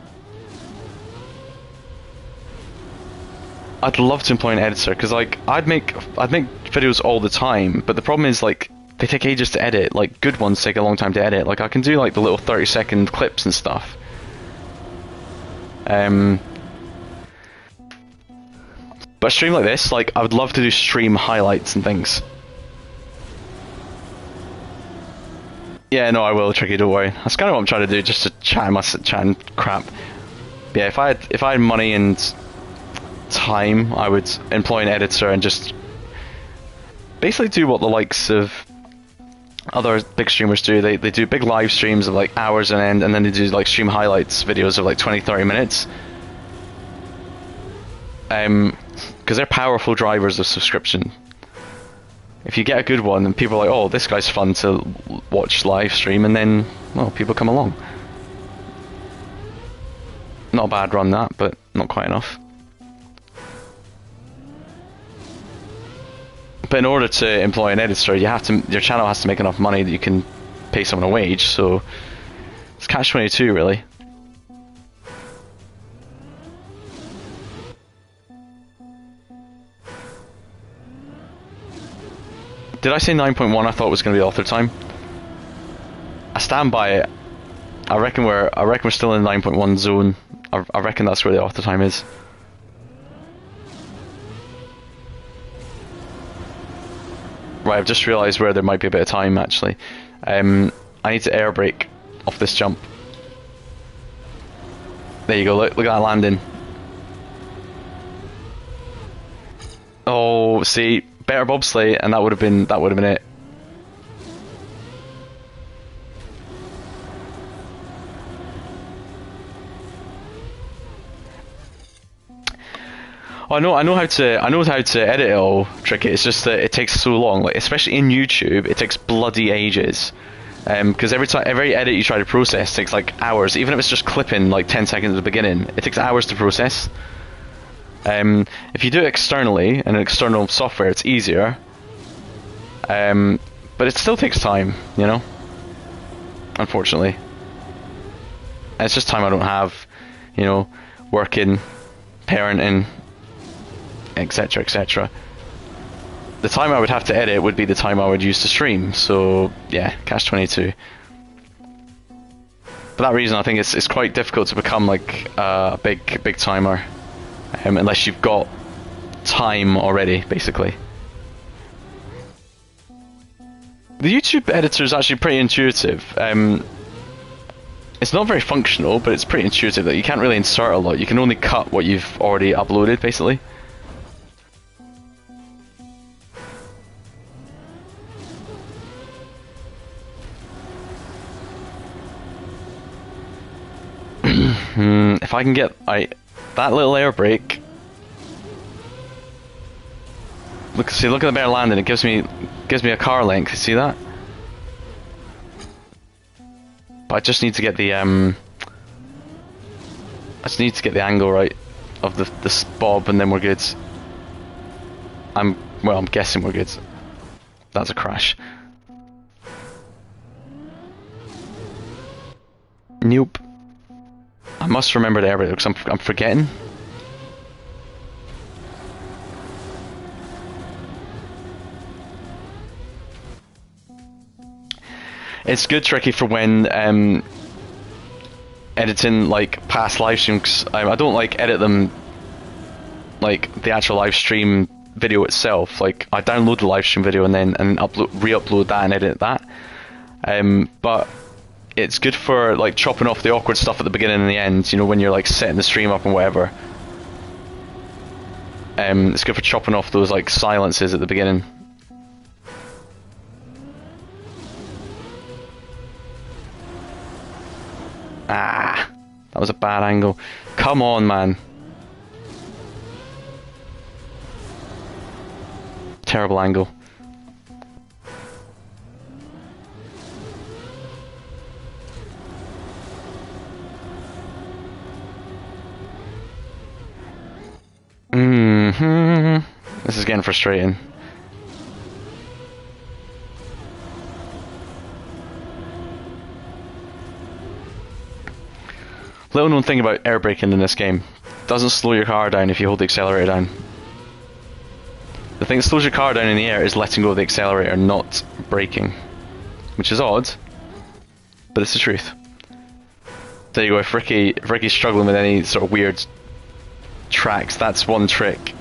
I'd love to employ an editor because like I'd make videos all the time, but the problem is like they take ages to edit. Like good ones take a long time to edit. Like I can do like the little 30-second clips and stuff. But a stream like this, like I would love to do stream highlights and things. Yeah, no, I will, Tricky, don't worry. That's kind of what I'm trying to do, just to chat and crap. But yeah, if I had money and time, I would employ an editor and just basically do what the likes of other big streamers do. They do big live streams of like hours on end, and then they do like stream highlights videos of like 20-30 minutes. Because they're powerful drivers of subscription. If you get a good one and people are like, oh, this guy's fun to watch live stream, and then, well, people come along. Not a bad run that, but not quite enough. But in order to employ an editor, your channel has to make enough money that you can pay someone a wage, so it's catch-22 really. Did I say 9.1? I thought it was going to be author time. I stand by it. I reckon we're still in the 9.1 zone. I reckon that's where the author time is. Right, I've just realised where there might be a bit of time actually. I need to air brake off this jump. There you go. Look at that landing. Oh, see. Better bobsleigh, and that would have been it. Oh, I know how to edit it all, Tricky. It's just that it takes so long. Like especially in YouTube, it takes bloody ages. Because every edit you try to process takes like hours. Even if it's just clipping like 10 seconds at the beginning, it takes hours to process. If you do it externally, in external software, it's easier. But it still takes time, you know? Unfortunately. And it's just time I don't have, you know, working, parenting, etc, etc. The time I would have to edit would be the time I would use to stream, so yeah, catch-22. For that reason, I think it's quite difficult to become like a big timer, unless you've got time already, basically. The YouTube editor is actually pretty intuitive. It's not very functional, but it's pretty intuitive. That you can't really insert a lot. You can only cut what you've already uploaded, basically. If I can get that little air brake. Look at the bare landing. It gives me a car length. See that? But I just need to get the angle right of the bob, and then we're good. I'm guessing we're good. That's a crash. Nope. I must remember the air brake because I'm forgetting. It's good tricky for when editing like past live streams. I don't like edit them like the actual live stream video itself. Like I download the live stream video and then re-upload that and edit that. But it's good for like chopping off the awkward stuff at the beginning and the end. You know, when you're like setting the stream up and whatever. It's good for chopping off those like silences at the beginning. Ah, that was a bad angle. Come on, man. Terrible angle. This is getting frustrating. Little known thing about air braking in this game. Doesn't slow your car down if you hold the accelerator down. The thing that slows your car down in the air is letting go of the accelerator, not braking. Which is odd, but it's the truth. There you go, if Ricky's struggling with any sort of weird tracks, that's one trick.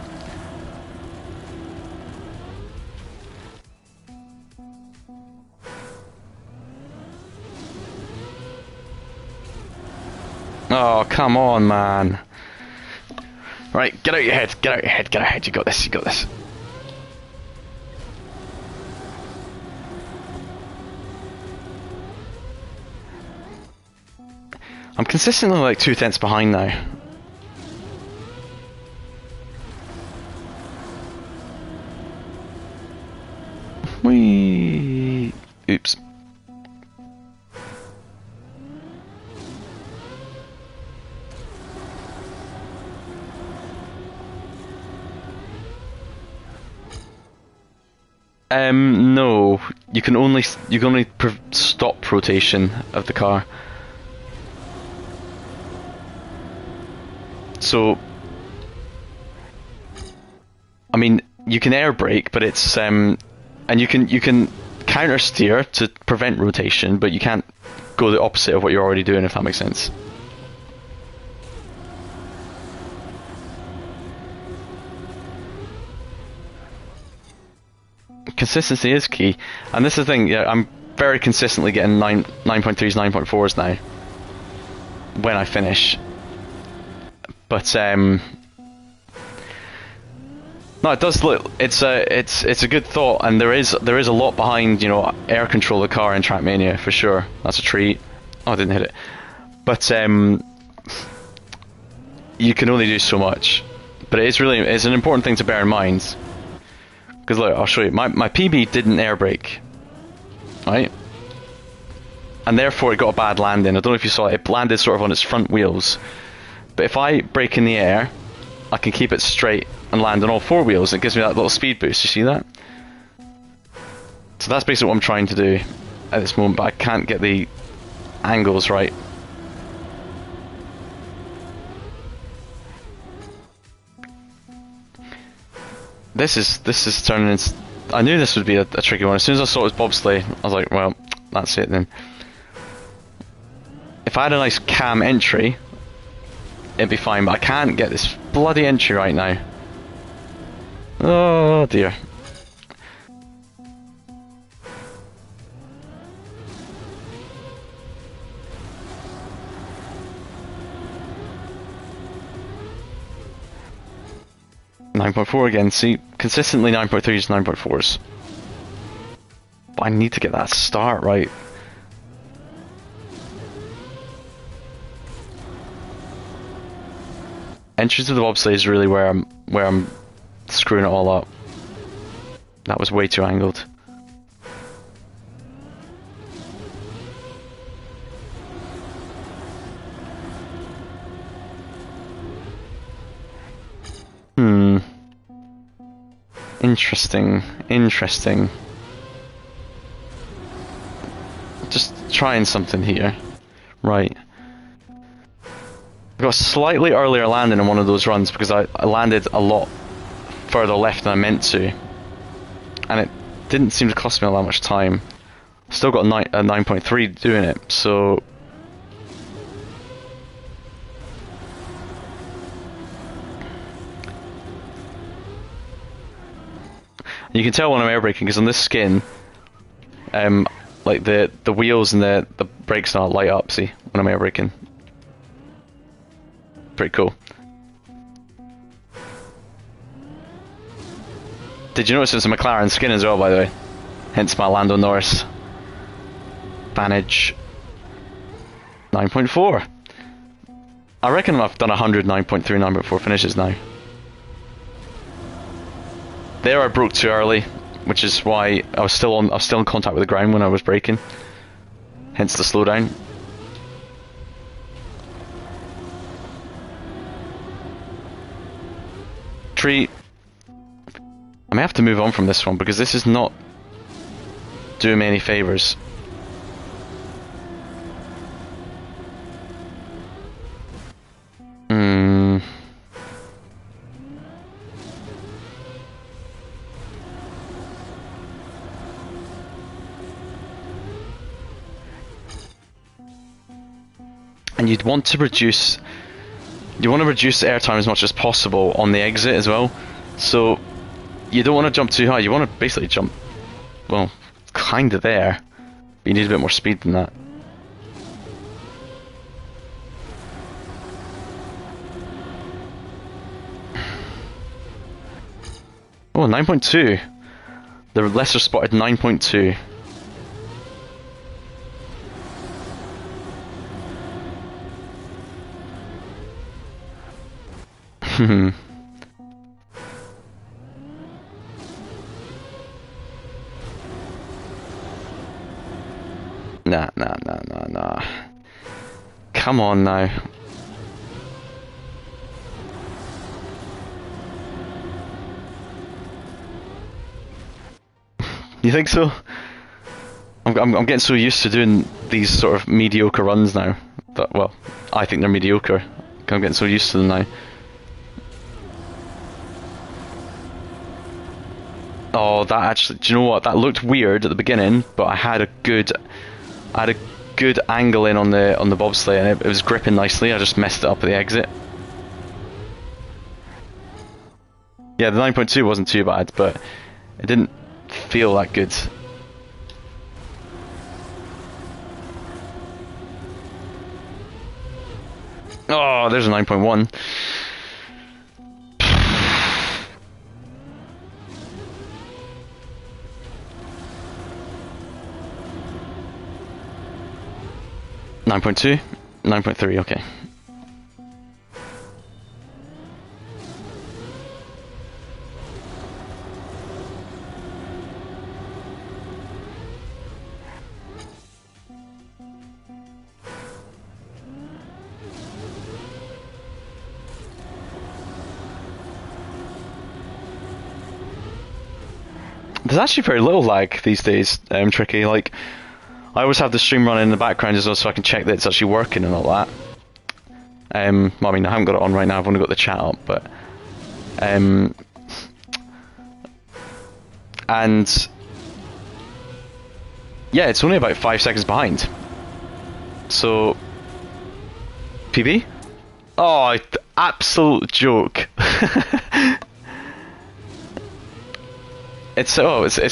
Oh, come on, man. Right, get out your head, get out your head, get out your head. You got this, you got this. I'm consistently like 2/10 behind now. Whee! Oops. No, you can only stop rotation of the car. So, I mean, you can air brake, but it's and you can counter steer to prevent rotation, but you can't go the opposite of what you're already doing, if that makes sense. Consistency is key, and this is the thing. Yeah, I'm very consistently getting 9.3s, 9.4s now when I finish. But no, it does look. It's a good thought, and there is a lot behind, you know, air control of the car in Trackmania for sure. That's a treat. Oh, I didn't hit it. But you can only do so much. But it's an important thing to bear in mind. Because look, I'll show you. My PB didn't air brake, right? And therefore it got a bad landing. I don't know if you saw it. It landed sort of on its front wheels. But if I brake in the air, I can keep it straight and land on all four wheels. It gives me that little speed boost, you see that? So that's basically what I'm trying to do at this moment, but I can't get the angles right. This is turning into... I knew this would be a tricky one. As soon as I saw it was bobsleigh, I was like, well, that's it then. If I had a nice cam entry, it'd be fine, but I can't get this bloody entry right now. Oh dear. .4 again, see, consistently 9.3s, 9.4s. But I need to get that start right. Entries to the bobsleigh is really where I'm screwing it all up. That was way too angled. Interesting. Just trying something here. Right. I got a slightly earlier landing in one of those runs because I landed a lot further left than I meant to. And it didn't seem to cost me all that much time. Still got a 9.3 doing it, so... You can tell when I'm air braking because on this skin, like the wheels and the brakes now light up. See when I'm air braking, pretty cool. Did you notice it's a McLaren skin as well, by the way? Hence my Lando Norris Vantage 9.4. I reckon I've done 100 9.3, 9.4 finishes now. There I broke too early, which is why I was still in contact with the ground when I was braking. Hence the slowdown. Tree. I may have to move on from this one because this is not doing me any favours. And you'd want to reduce airtime as much as possible on the exit as well. So you don't want to jump too high. You want to basically jump, well, kind of there, but you need a bit more speed than that. Oh, 9.2. The lesser spotted 9.2. Nah. Come on now. You think so? I'm getting so used to doing these sort of mediocre runs now that, well, I think they're mediocre. I'm getting so used to them now. Oh, that actually, do you know what? That looked weird at the beginning, but I had a good angle in on the bobsleigh, and it was gripping nicely. I just messed it up at the exit. Yeah, the 9.2 wasn't too bad, but it didn't feel that good. Oh, there's a 9.1. .2, 9.3, okay. There's actually very little lag these days, Tricky. Like, I always have the stream running in the background as well, so I can check that it's actually working and all that. Well, I mean, I haven't got it on right now. I've only got the chat up, but and yeah, it's only about 5 seconds behind. So, PB? Oh, absolute joke. It's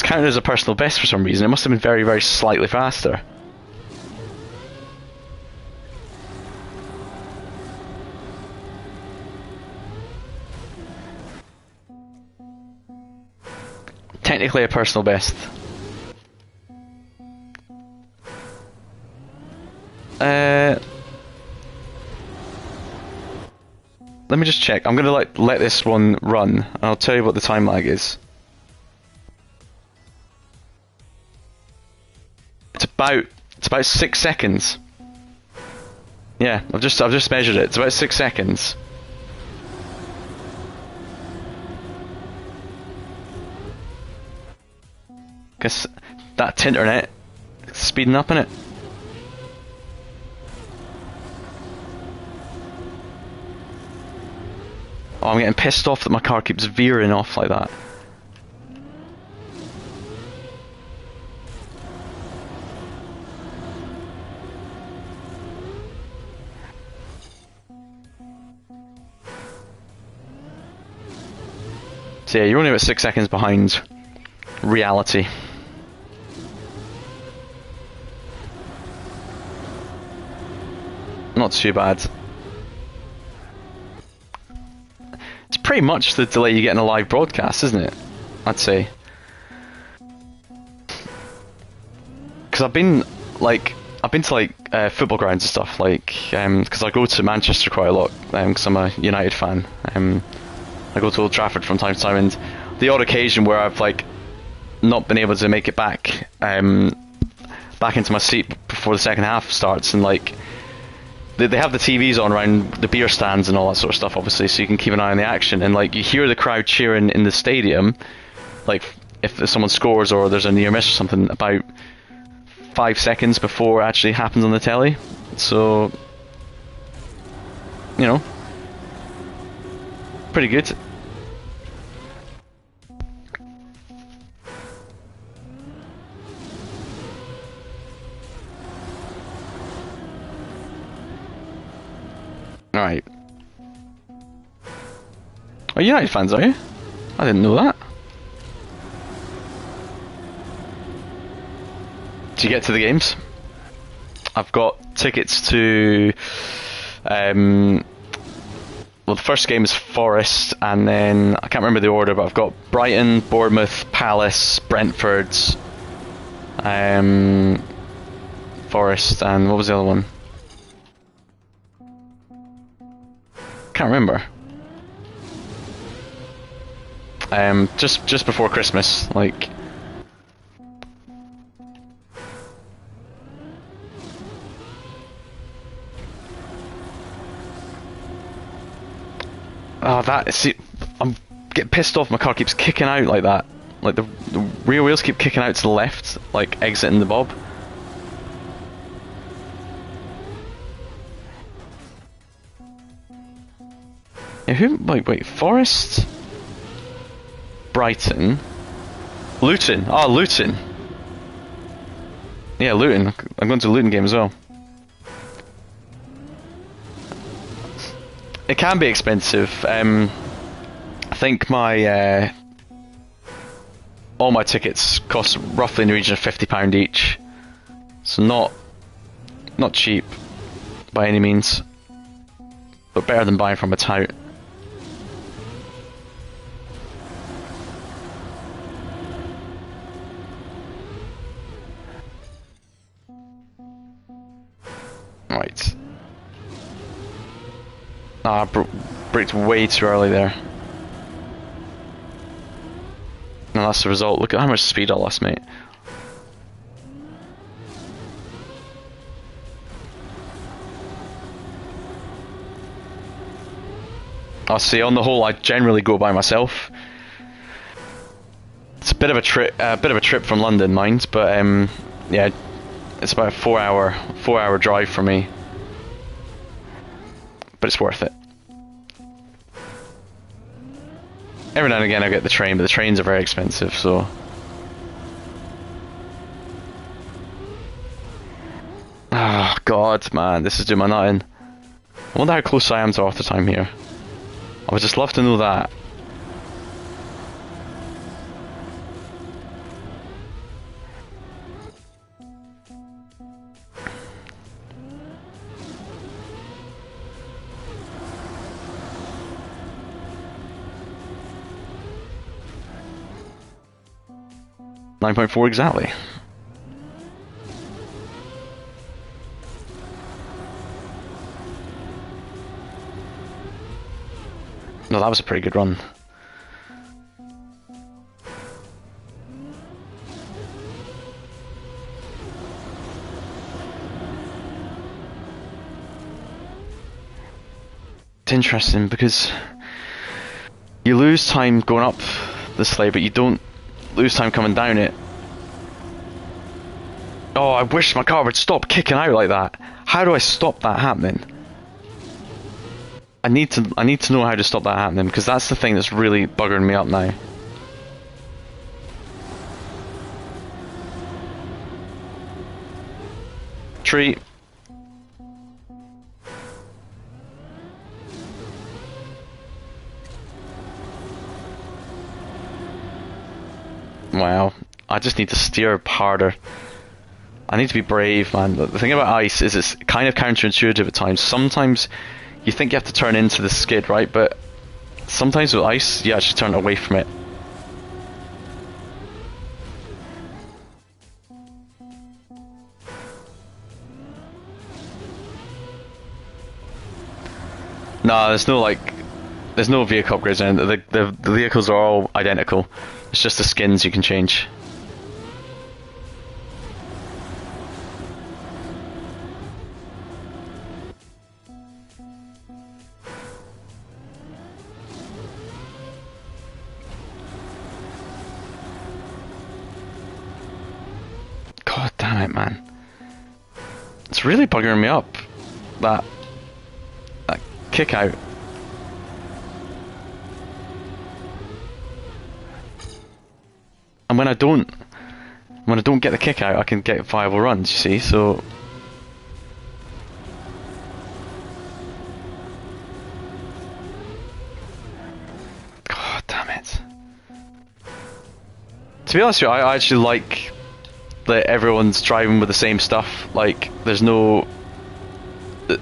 counted as a personal best for some reason. It must have been very, very slightly faster. Technically a personal best. Let me just check. I'm gonna let this one run, and I'll tell you what the time lag is. It's about 6 seconds. Yeah, I've just measured it. It's about 6 seconds. Guess that's internet speeding up in it. Oh, I'm getting pissed off that my car keeps veering off like that. So yeah, you're only about 6 seconds behind reality. Not too bad. It's pretty much the delay you get in a live broadcast, isn't it? I'd say. Because I've been to football grounds and stuff, because I go to Manchester quite a lot, because I'm a United fan. I go to Old Trafford from time to time, and the odd occasion where I've not been able to make it back into my seat before the second half starts, and they have the TVs on around the beer stands and all that sort of stuff, obviously, so you can keep an eye on the action, and you hear the crowd cheering in the stadium, if someone scores or there's a near miss or something, about 5 seconds before it actually happens on the telly. So, you know, pretty good. Alright. Oh, United fans, are you? I didn't know that. Do you get to the games? I've got tickets to... well, the first game is Forest, and then... I can't remember the order, but I've got Brighton, Bournemouth, Palace, Brentford, Forest, and what was the other one? Can't remember. Just before Christmas, Oh, see, I'm getting pissed off. My car keeps kicking out like that. The rear wheels keep kicking out to the left, exiting the bob. Yeah, wait, Forest? Brighton? Luton. Oh, Luton. Yeah, Luton. I'm going to the Luton game as well. It can be expensive. I think all my tickets cost roughly in the region of £50 each. So not cheap by any means. But better than buying from a tout. Right. Ah, braked way too early there. No, that's the result. Look at how much speed I lost, mate. I see, on the whole, I generally go by myself. bit of a trip from London, mind, but yeah, it's about a 4 hour drive for me, but it's worth it. Every now and again I get the train, but the trains are very expensive, so. Oh god, man, this is doing my nut in. I wonder how close I am to half the time here. I would just love to know that. .4 exactly. No, that was a pretty good run. It's interesting because you lose time going up the sleigh, but you don't lose time coming down it. Oh, I wish my car would stop kicking out like that. How do I stop that happening? I need to know how to stop that happening, because that's the thing that's really buggering me up now. Tree. Wow, I just need to steer harder. I need to be brave, man. The thing about ice is it's kind of counterintuitive at times. Sometimes you think you have to turn into the skid, right? But sometimes with ice, you actually turn away from it. No, there's no vehicle upgrades, and the vehicles are all identical. It's just the skins you can change. God damn it, man. It's really buggering me up. That kick out. And when I don't get the kick out, I can get viable runs, you see, so. God damn it. To be honest with you, I actually like that everyone's driving with the same stuff. Like, there's no.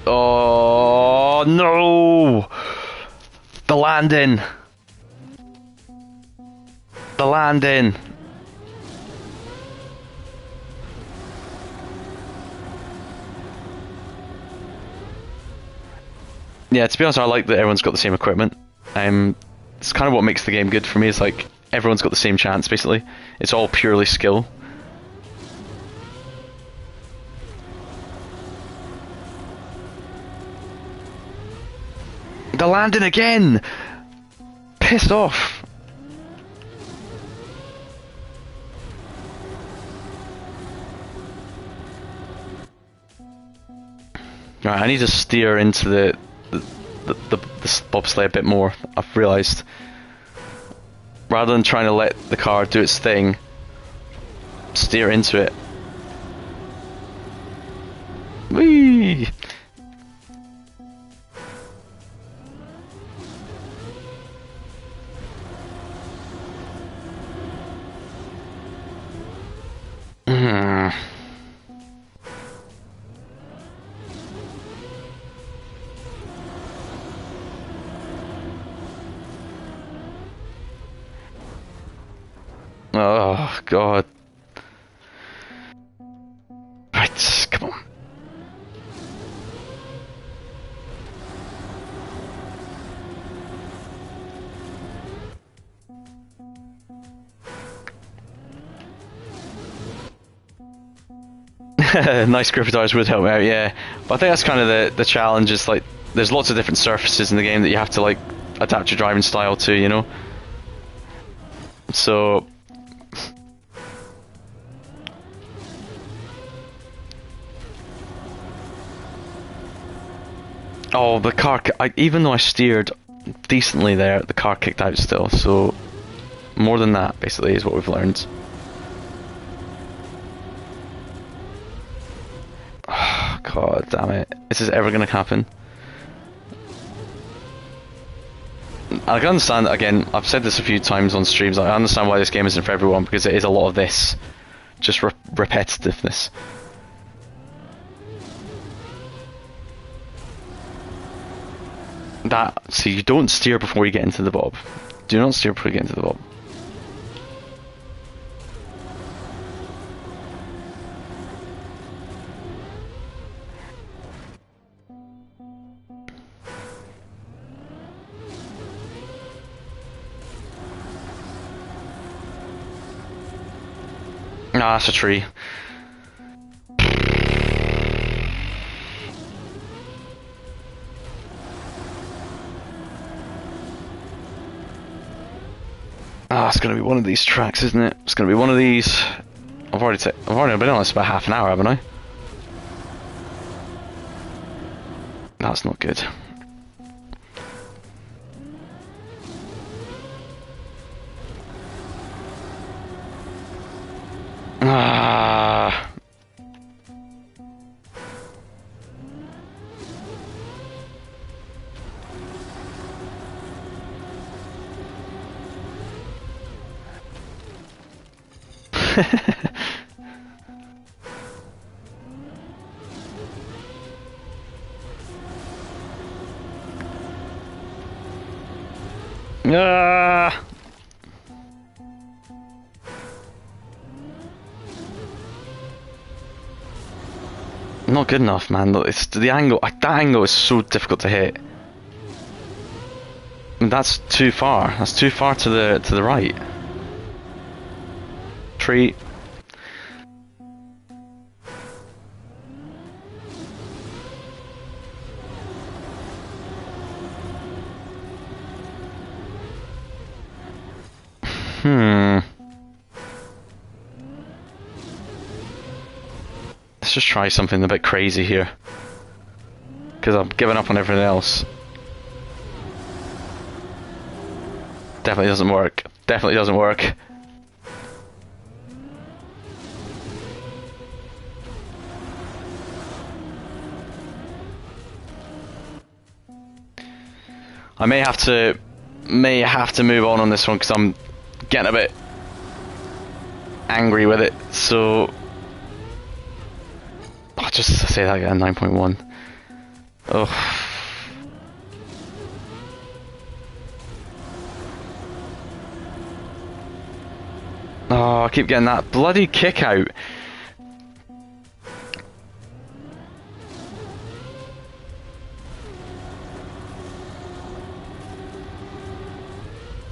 Oh no! The landing! The landing! Yeah, to be honest, I like that everyone's got the same equipment. It's kind of what makes the game good for me. It's like everyone's got the same chance, basically. It's all purely skill. The landing again! Pissed off. Right, I need to steer into the bobsleigh a bit more, I've realised. Rather than trying to let the car do its thing, steer into it. Whee! Oh god. Right, come on. Nice grip tires would help out, yeah. But I think that's kind of the challenge, is like there's lots of different surfaces in the game that you have to like adapt your driving style to, you know? So Oh, the car, even though I steered decently there, the car kicked out still, so more than that, basically, is what we've learned. Oh, God damn it. Is this ever going to happen? I can understand, again, I've said this a few times on streams, I understand why this game isn't for everyone, because it is a lot of this. Just repetitiveness. See, you don't steer before you get into the bob. Do not steer before you get into the bob. Ah, that's a tree. Ah, it's gonna be one of these tracks, isn't it? It's gonna be one of these. I've already been on this about half an hour, haven't I? That's not good. Ah. Ah. Not good enough, man. Look, it's the angle. That angle is so difficult to hit. And that's too far. That's too far to the right. Tree. Let's just try something a bit crazy here. Because I'm giving up on everything else. Definitely doesn't work. Definitely doesn't work. I may have to move on this one because I'm getting a bit angry with it. So I'll just say that again. 9.1. Oh. Oh, I keep getting that bloody kick out.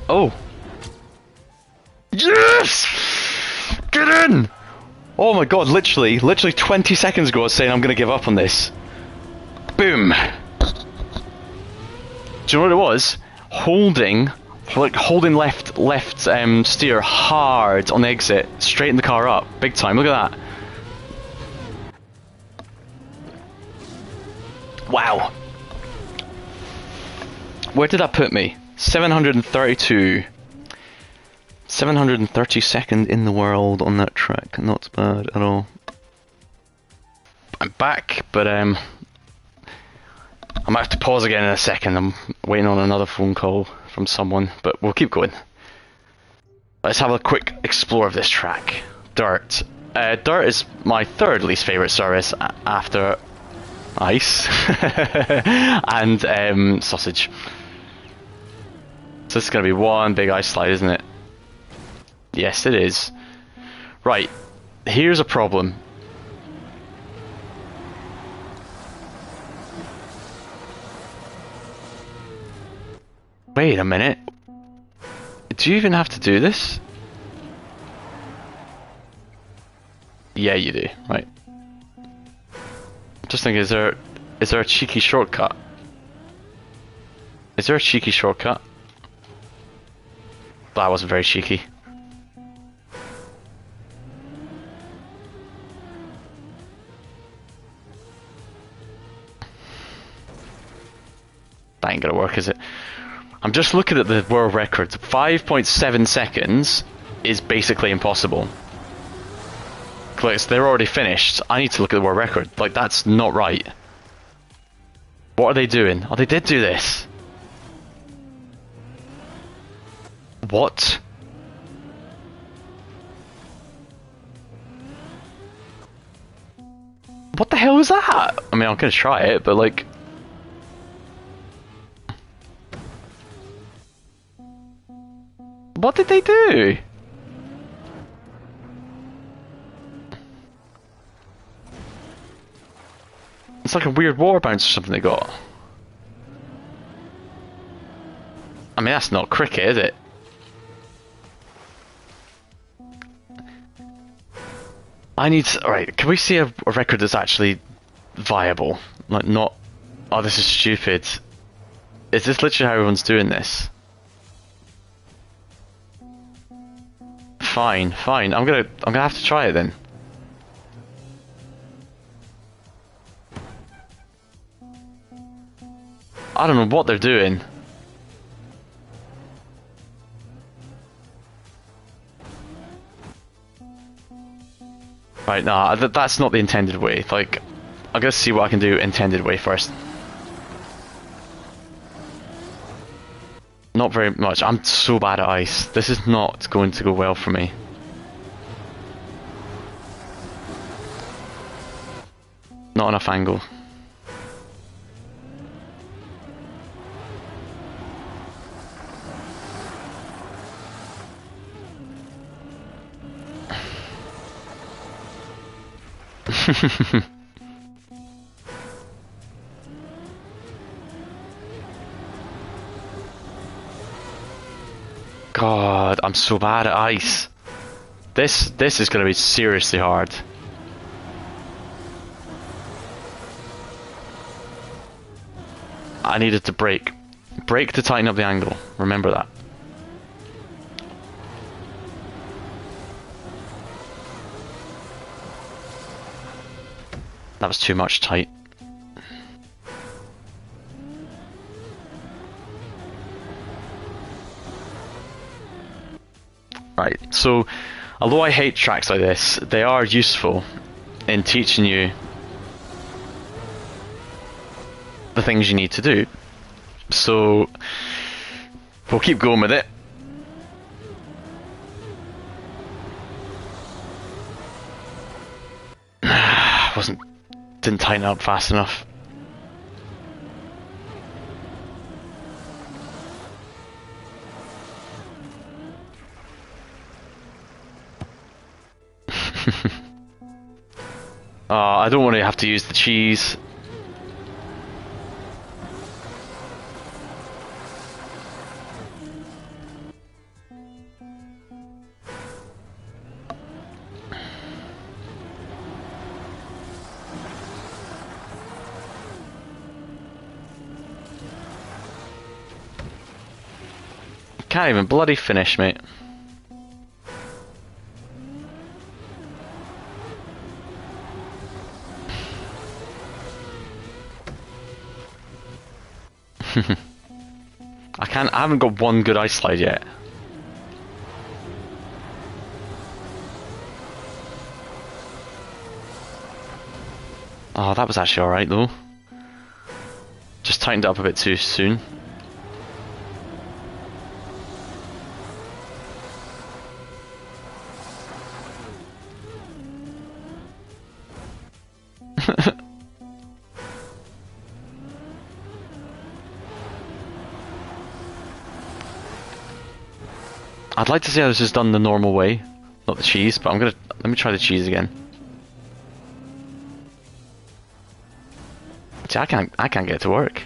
Oh. Yes! Get in! Oh my god, literally 20 seconds ago I was saying I'm gonna give up on this. Boom! Do you know what it was? Holding left steer hard on the exit, straighten the car up, big time, look at that. Wow. Where did that put me? 732. 732nd in the world on that track. Not bad at all. I'm back, but I might have to pause again in a second. I'm waiting on another phone call from someone, but we'll keep going. Let's have a quick explore of this track. Dirt. Dirt is my third least favourite service after ice and sausage. So this is going to be one big ice slide, isn't it? Yes, it is. Right, here's a problem. Wait a minute. Do you even have to do this? Yeah, you do. Right. Just thinking, is there a cheeky shortcut? Is there a cheeky shortcut? That wasn't very cheeky. That ain't gonna work, is it? I'm just looking at the world record. 5.7 seconds is basically impossible. Like, they're already finished. I need to look at the world record. Like, that's not right. What are they doing? Oh, they did do this. What? What the hell was that? I mean, I'm gonna try it, but like... What did they do? It's like a weird water bounce or something they got. I mean, that's not cricket, is it? I need to... Alright, can we see a record that's actually viable? Like, not... Oh, this is stupid. Is this literally how everyone's doing this? Fine, fine. I'm gonna have to try it then. I don't know what they're doing. Right, nah, that's not the intended way. Like, I'm gonna see what I can do intended way first. Not very much. I'm so bad at ice. This is not going to go well for me. Not enough angle. God, I'm so bad at ice. This is gonna be seriously hard. I needed to brake. Brake to tighten up the angle. Remember that. That was too much tight. Right, so although I hate tracks like this, they are useful in teaching you the things you need to do. So we'll keep going with it. Didn't tighten up fast enough. I don't want to have to use the cheese. Can't even bloody finish, mate. I haven't got one good ice slide yet. Oh, that was actually alright though. Just tightened it up a bit too soon. I'd like to see how this is done the normal way, not the cheese, but let me try the cheese again. See, I can't get it to work.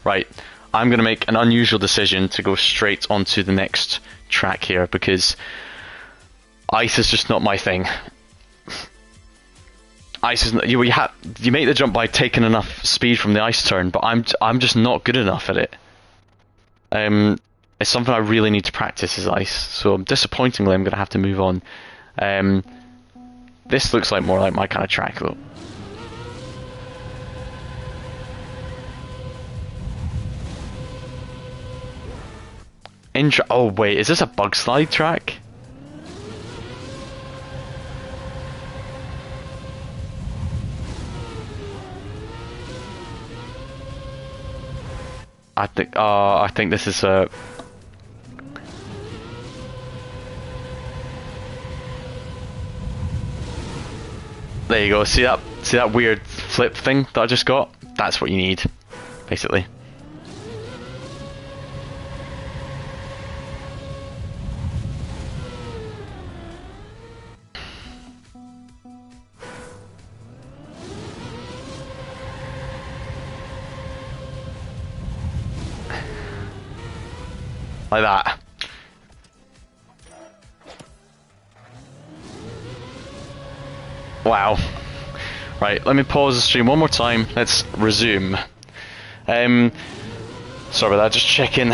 Right, I'm gonna make an unusual decision to go straight onto the next track here because ice is just not my thing. Ice is you make the jump by taking enough speed from the ice turn, but I'm just not good enough at it. It's something I really need to practice is ice, so disappointingly I'm gonna have to move on. This looks like more like my kind of track though. Oh wait, is this a bug slide track? I think this is a. There you go. See that weird flip thing that I just got? That's what you need, basically. Like that. Wow. Right, let me pause the stream one more time. Let's resume. Sorry about that, just checking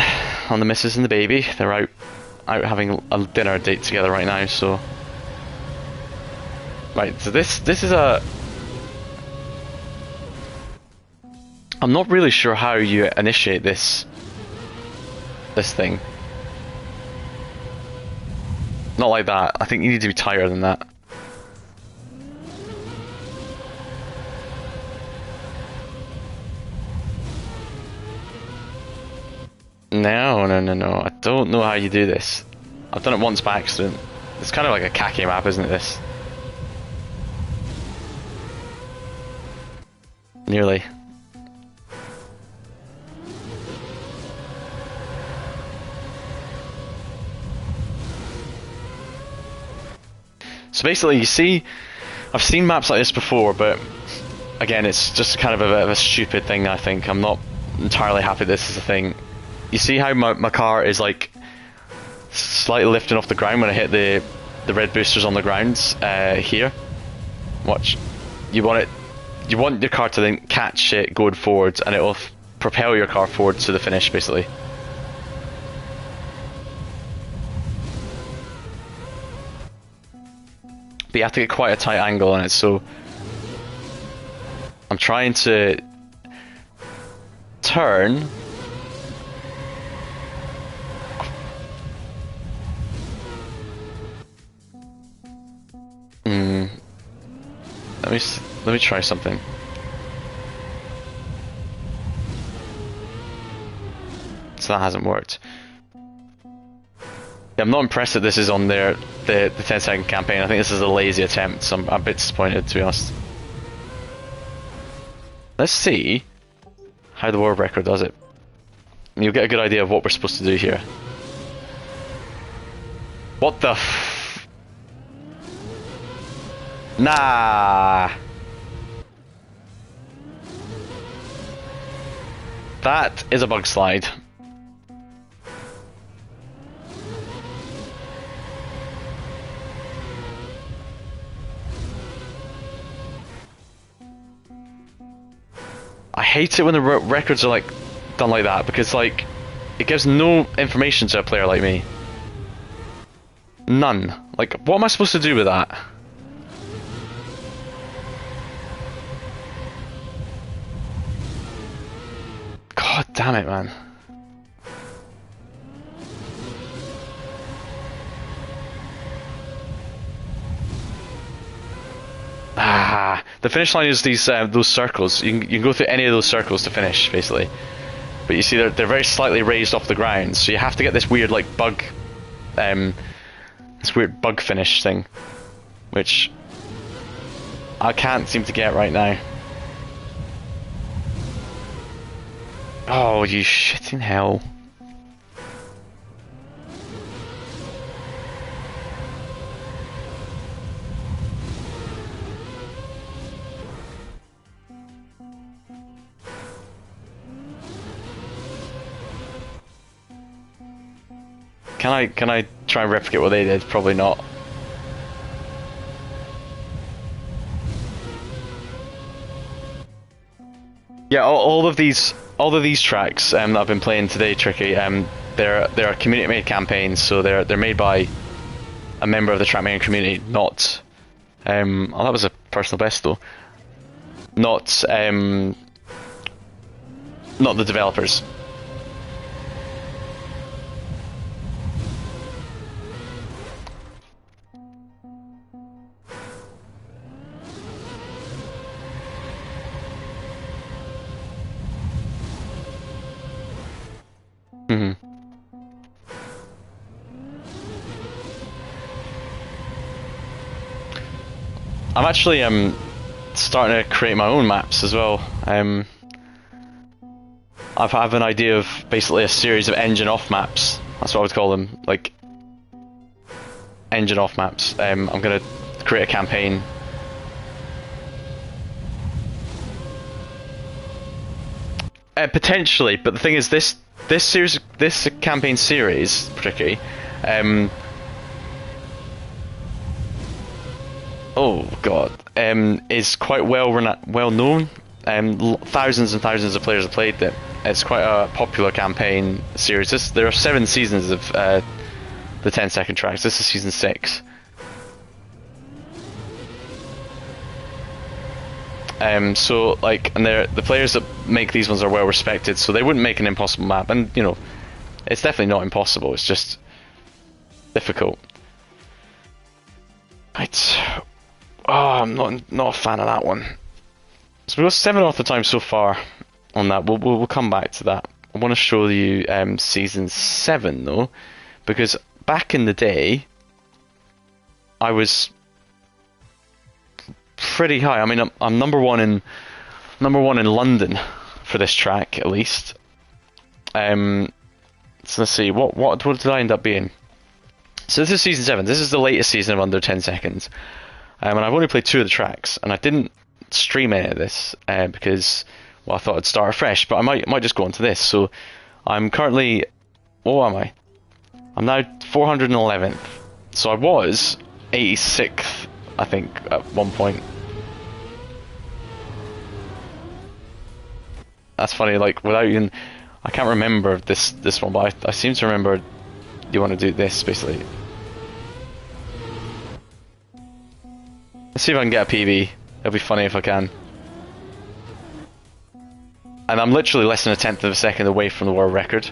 on the missus and the baby. They're out having a dinner date together right now, so. Right, so this is a. I'm not really sure how you initiate this thing. Not like that. I think you need to be tighter than that. No. I don't know how you do this. I've done it once by accident. It's kind of like a khaki map, isn't it, this? Nearly. So basically, you see, I've seen maps like this before, but again, it's just kind of a bit of a stupid thing, I think. I'm not entirely happy this is a thing. You see how my car is like slightly lifting off the ground when I hit the red boosters on the ground here? Watch. You want your car to then catch it going forwards, and it will propel your car forward to the finish, basically. But you have to get quite a tight angle on it, so I'm trying to turn. Let me try something. So that hasn't worked. Yeah, I'm not impressed that this is on the 10-second campaign. I think this is a lazy attempt, so I'm a bit disappointed, to be honest. Let's see how the world record does it. And you'll get a good idea of what we're supposed to do here. What the f... Nah! That is a bug slide. I hate it when the records are like done like that, because like it gives no information to a player like me. None. Like, what am I supposed to do with that? God damn it, man. Ah, the finish line is those circles. You can go through any of those circles to finish, basically. But you see, they're very slightly raised off the ground, so you have to get this weird like bug, this weird bug finish thing, which I can't seem to get right now. Oh, you shitting hell. Can I try and replicate what they did? Probably not. Yeah, all of these tracks that I've been playing today, Tricky, they're community made campaigns, so they're made by a member of the Trackmania community, not Oh, that was a personal best though. Not not the developers. Hmm. I'm actually starting to create my own maps as well. I have an idea of basically a series of engine off maps. That's what I would call them, like engine off maps. I'm gonna create a campaign. Potentially, but the thing is, this campaign series, particularly, oh god, is quite well known. Thousands and thousands of players have played it. It's quite a popular campaign series. There are 7 seasons of the 10-second tracks. This is season 6. So like, and the players that make these ones are well respected, so they wouldn't make an impossible map. And you know, it's definitely not impossible. It's just difficult. Right. Oh, I'm not a fan of that one. So we got 7 off the time so far on that. We'll come back to that. I want to show you season 7 though, because back in the day, I was pretty high. I mean, I'm number one in London for this track at least. So let's see, what did I end up being? So this is season 7. This is the latest season of under 10 seconds. And I've only played 2 of the tracks, and I didn't stream any of this because, well, I thought I'd start afresh, but I might just go on to this. So I'm currently, what am I? I'm now 411th. So I was 86th, I think, at one point. That's funny, like, without even, I can't remember this one, but I seem to remember you want to do this, basically. Let's see if I can get a PB. It'll be funny if I can. And I'm literally less than a tenth of a second away from the world record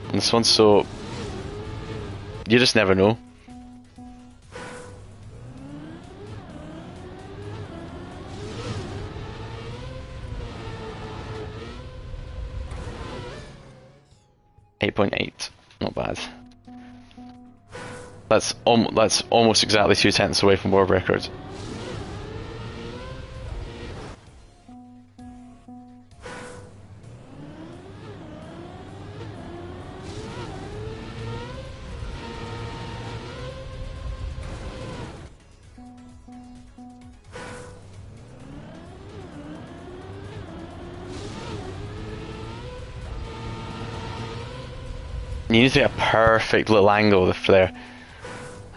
on this one, so you just never know. .8, not bad. That's almost exactly 2/10 away from world record. You need to get a perfect little angle there.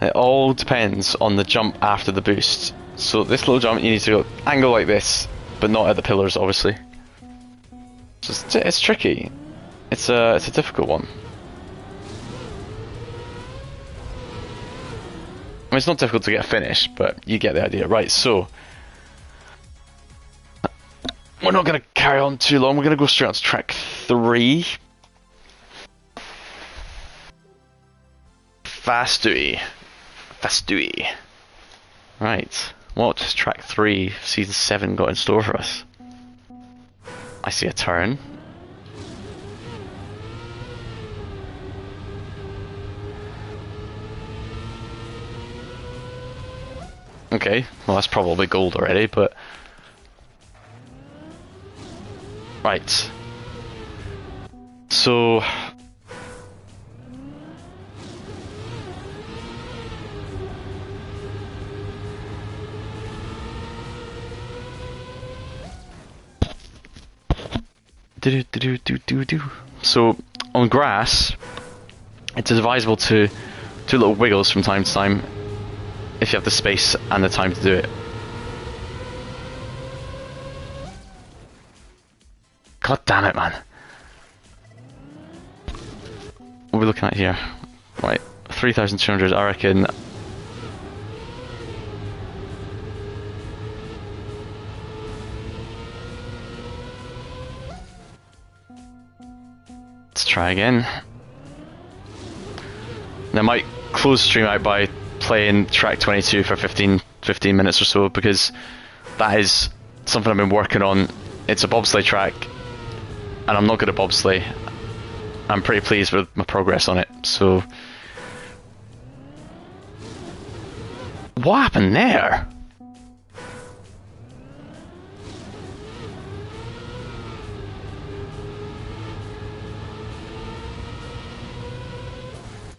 It all depends on the jump after the boost. So this little jump, you need to go angle like this, but not at the pillars, obviously. So it's tricky. It's a difficult one. I mean, it's not difficult to get a finish, but you get the idea. Right, so we're not going to carry on too long. We're going to go straight on to track 3. Fastui. Right, what has track 3, season 7 got in store for us? I see a turn. Okay, well that's probably gold already, but... Right. So... So on grass, it's advisable to do little wiggles from time to time if you have the space and the time to do it. God damn it, man. What are we looking at here? Right, 3,200, I reckon. try again. Now I might close the stream out by playing track 22 for 15 minutes or so, because that is something I've been working on. It's a bobsleigh track, and I'm not good at bobsleigh. I'm pretty pleased with my progress on it, so... What happened there?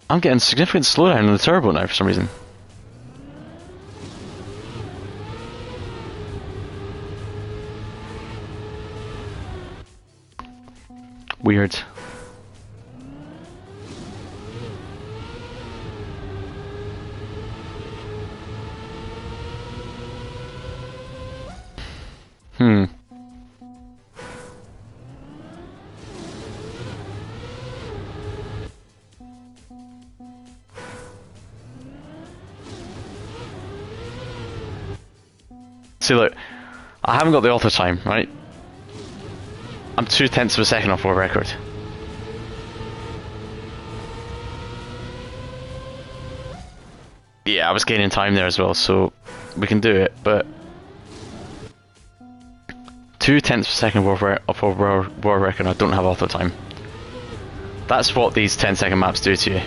I'm getting significant slowdown in the turbo now for some reason. Weird. See, look, I haven't got the auto time, right? I'm 0.2 of a second off world record. Yeah, I was gaining time there as well, so we can do it, but 0.2 of a second off world record, I don't have auto time. That's what these 10-second maps do to you.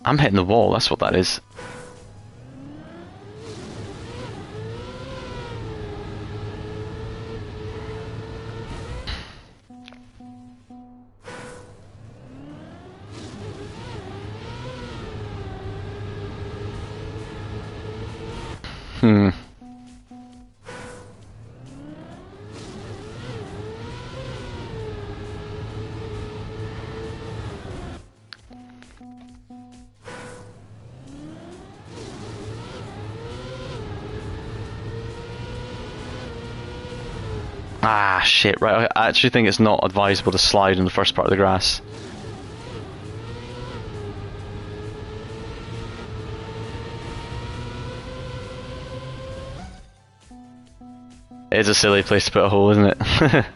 I'm hitting the wall, that's what that is. Ah, shit, right, I actually think it's not advisable to slide in the first part of the grass. It is a silly place to put a hole, isn't it?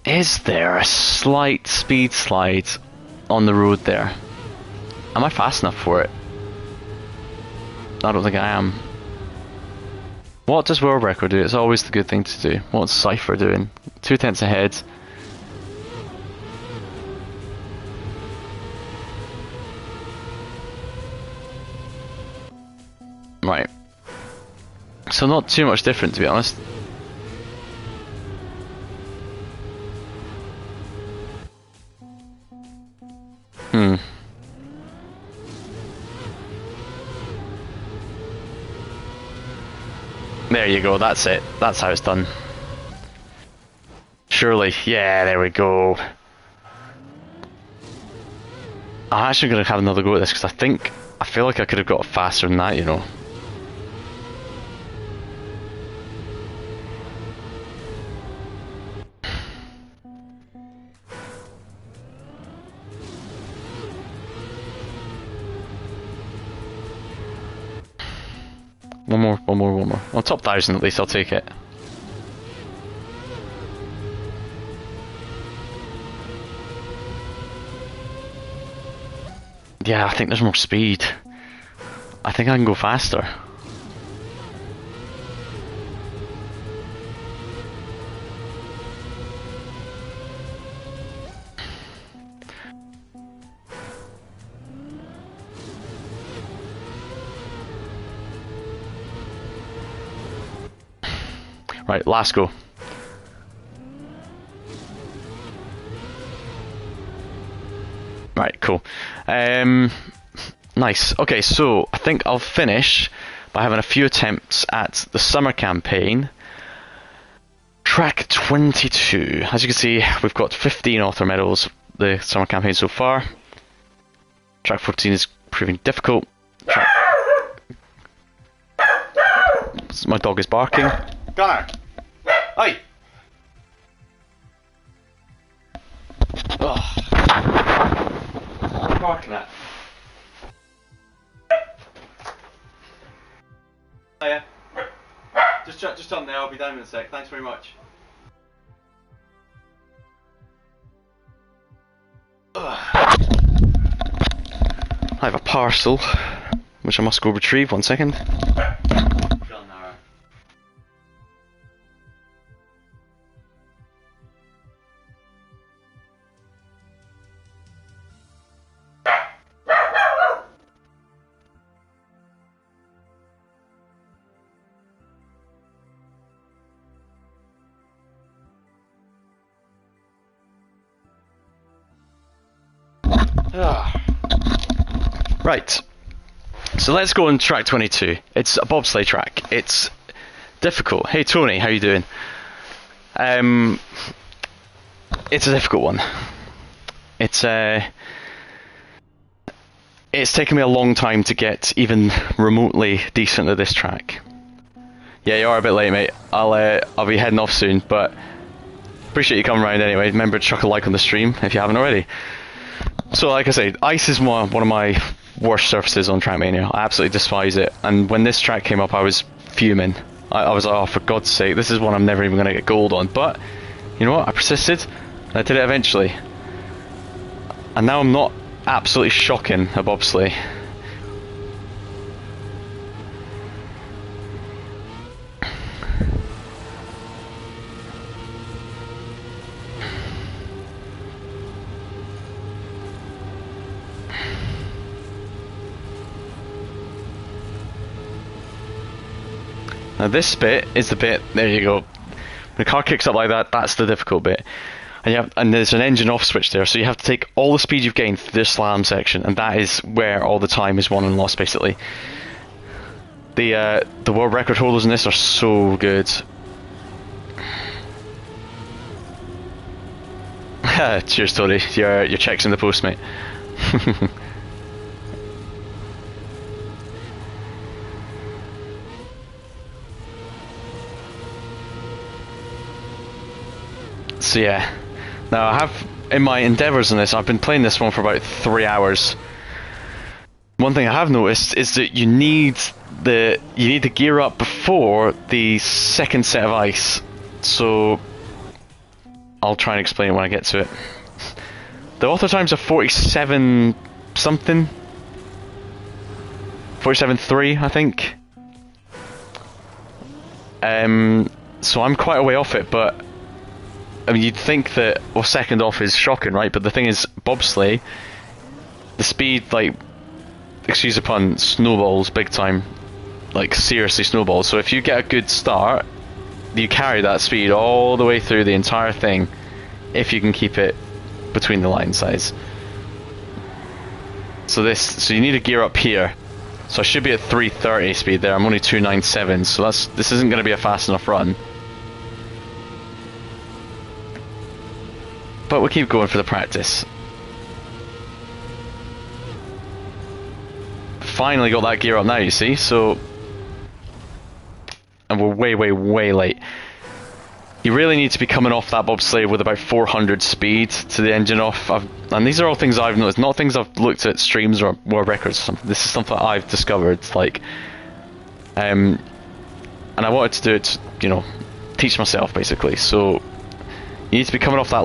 Is there a slight speed slide on the road there? Am I fast enough for it? I don't think I am. What does world record do? It's always the good thing to do. What's Cypher doing? 0.2 ahead. Right. So not too much different, to be honest. There you go, that's it. That's how it's done. Surely, yeah, there we go. I'm actually going to have another go at this, because I feel like I could have got faster than that, you know. One more. On top 1,000 at least, I'll take it. Yeah, I think there's more speed. I think I can go faster. Right, last go. Right, cool. Nice. Okay, so I think I'll finish by having a few attempts at the summer campaign. Track 22. As you can see, we've got 15 author medals, the summer campaign so far. Track 14 is proving difficult. My dog is barking. Gunnar! Hey! Oh. Barking at. Oh yeah. Just on there, I'll be down in a sec. Thanks very much. Ugh. I have a parcel, which I must go retrieve. 1 second. Right, so let's go on track 22. It's a bobsleigh track. It's difficult. Hey Tony, how you doing? It's a difficult one. It's taken me a long time to get even remotely decent at this track. Yeah, you are a bit late, mate. I'll be heading off soon, but appreciate you coming around anyway. Remember to chuck a like on the stream if you haven't already. So, like I say, ice is one of my worst surfaces on Trackmania. I absolutely despise it. And when this track came up, I was fuming. I was like, oh, for God's sake, this is one I'm never even going to get gold on. But, you know what? I persisted, and I did it eventually. And now I'm not absolutely shocking a bobsleigh. Now this bit is the bit, there you go. When the car kicks up like that, that's the difficult bit. And there's an engine off switch there, so you have to take all the speed you've gained through this slalom section, and that is where all the time is won and lost, basically. The world record holders in this are so good. Cheers, Tony. Your check's in the post, mate. So yeah, now I have, in my endeavours in this, I've been playing this one for about 3 hours. One thing I have noticed is that you need the gear up before the second set of ice. So I'll try and explain it when I get to it. The auto times are 47 something, 47.3 I think. So I'm quite a way off it, but I mean, you'd think that, well, second off is shocking, right? But the thing is, bobsleigh, the speed, like, excuse the pun, snowballs big time. Like, seriously snowballs. So if you get a good start, you carry that speed all the way through the entire thing, if you can keep it between the line size. So you need to gear up here. So I should be at 330 speed there. I'm only 297, so this isn't going to be a fast enough run. But we'll keep going for the practice. Finally got that gear up now, you see, so... And we're way late. You really need to be coming off that bobsleigh with about 400 speed to the engine off. And these are all things I've noticed, not things I've looked at streams or world records or something. This is something I've discovered, like... and I wanted to do it to, you know, teach myself, basically, so... You need to be coming off that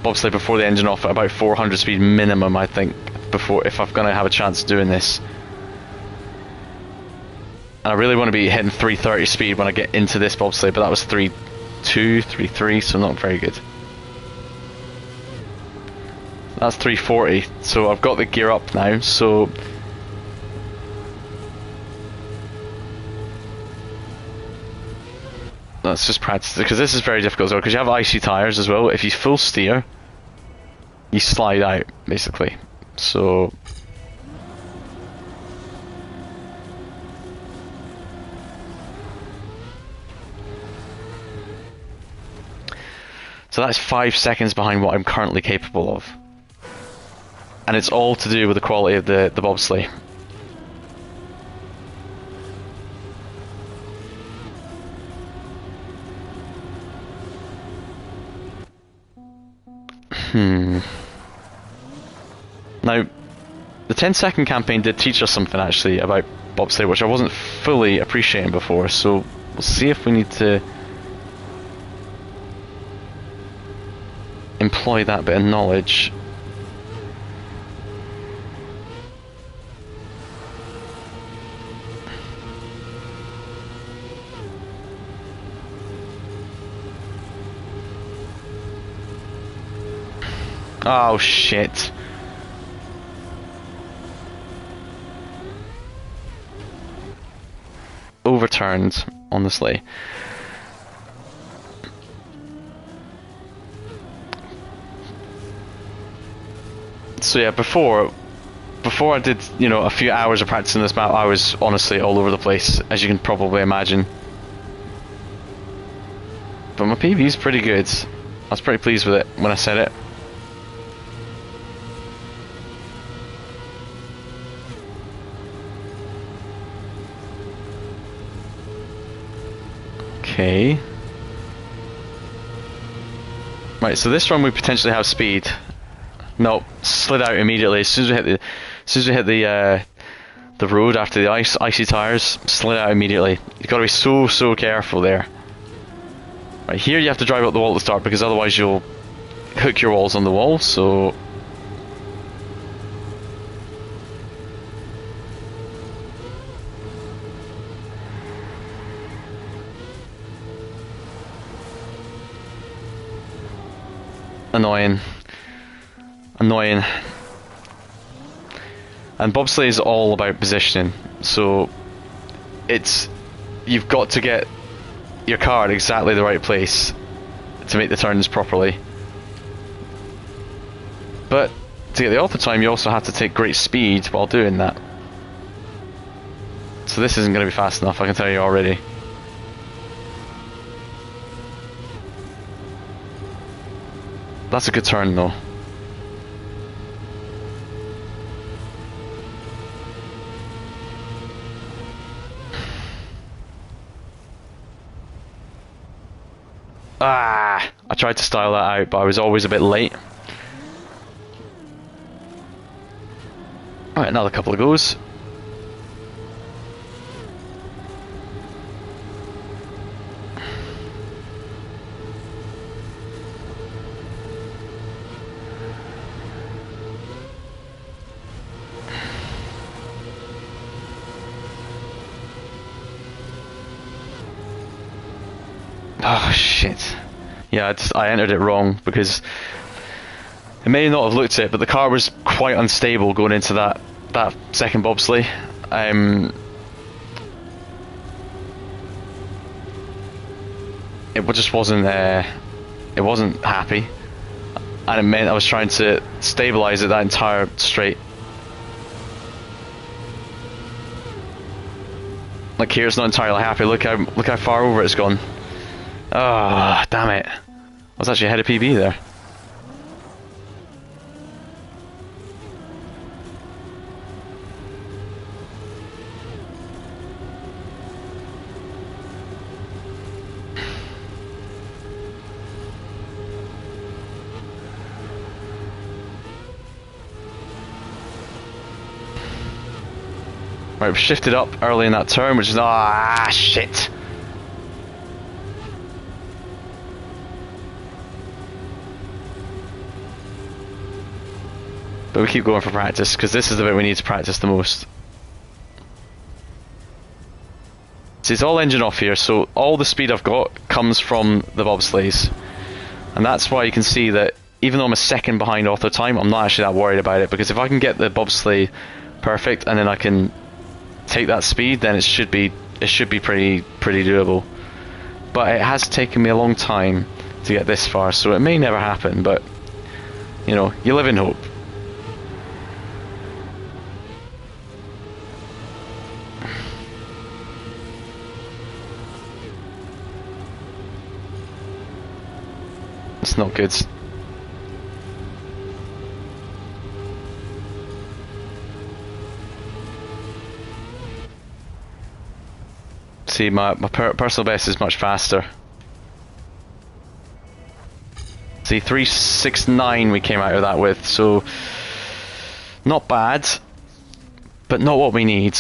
bobsleigh before the engine off at about 400 speed minimum, I think, if I'm going to have a chance of doing this. And I really want to be hitting 330 speed when I get into this bobsleigh, but that was 3.2, 3.3, so not very good. That's 340, so I've got the gear up now, so... Let's just practice, because this is very difficult as well, because you have icy tyres as well. If you full steer, you slide out, basically. So... So that's 5 seconds behind what I'm currently capable of. And it's all to do with the quality of the bobsleigh. Now, the 10-second campaign did teach us something actually about bobsleigh, which I wasn't fully appreciating before, so we'll see if we need to employ that bit of knowledge. Oh shit. Overturned on the sleigh. So yeah, before I did, you know, a few hours of practicing this map, I was honestly all over the place, as you can probably imagine. But my PB is pretty good. I was pretty pleased with it when I said it. Okay. Right, so this run we potentially have speed. Nope, slid out immediately as soon as we hit the road after the icy tires. Slid out immediately. You've got to be so careful there. Right here, you have to drive up the wall to start because otherwise you'll hook your walls on the wall. So. Annoying. And bobsleigh is all about positioning, so you've got to get your car at exactly the right place to make the turns properly. But to get the auto time, you also have to take great speed while doing that. So this isn't going to be fast enough, I can tell you already. That's a good turn though. Ah, I tried to style that out, but I was always a bit late. Alright, another couple of goes. Oh shit. Yeah, I entered it wrong because it may not have looked it, but the car was quite unstable going into that second bobsleigh. It just wasn't it wasn't happy, and it meant I was trying to stabilize it that entire straight. Like here, it's not entirely happy. Look how far over it's gone. Ah, oh, damn it! I was actually ahead of PB there. Right, we've shifted up early in that turn, which is shit. But we keep going for practice, because this is the bit we need to practice the most. See, it's all engine off here, so all the speed I've got comes from the bobsleighs. And that's why you can see that even though I'm a second behind auto time, I'm not actually that worried about it, because if I can get the bobsleigh perfect and then I can take that speed, then it should be pretty doable. But it has taken me a long time to get this far, so it may never happen, but you know, you live in hope. It's not good. See, my personal best is much faster. See, 369 we came out of that with, so not bad, but not what we need.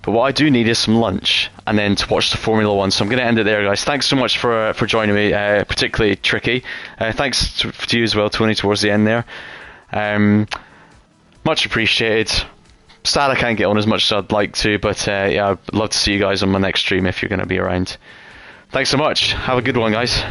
But what I do need is some lunch, and then to watch the Formula 1. So I'm going to end it there, guys. Thanks so much for joining me, particularly Tricky. Thanks to you as well, Tony, towards the end there. Much appreciated. Sad I can't get on as much as I'd like to, but yeah, I'd love to see you guys on my next stream if you're going to be around. Thanks so much. Have a good one, guys.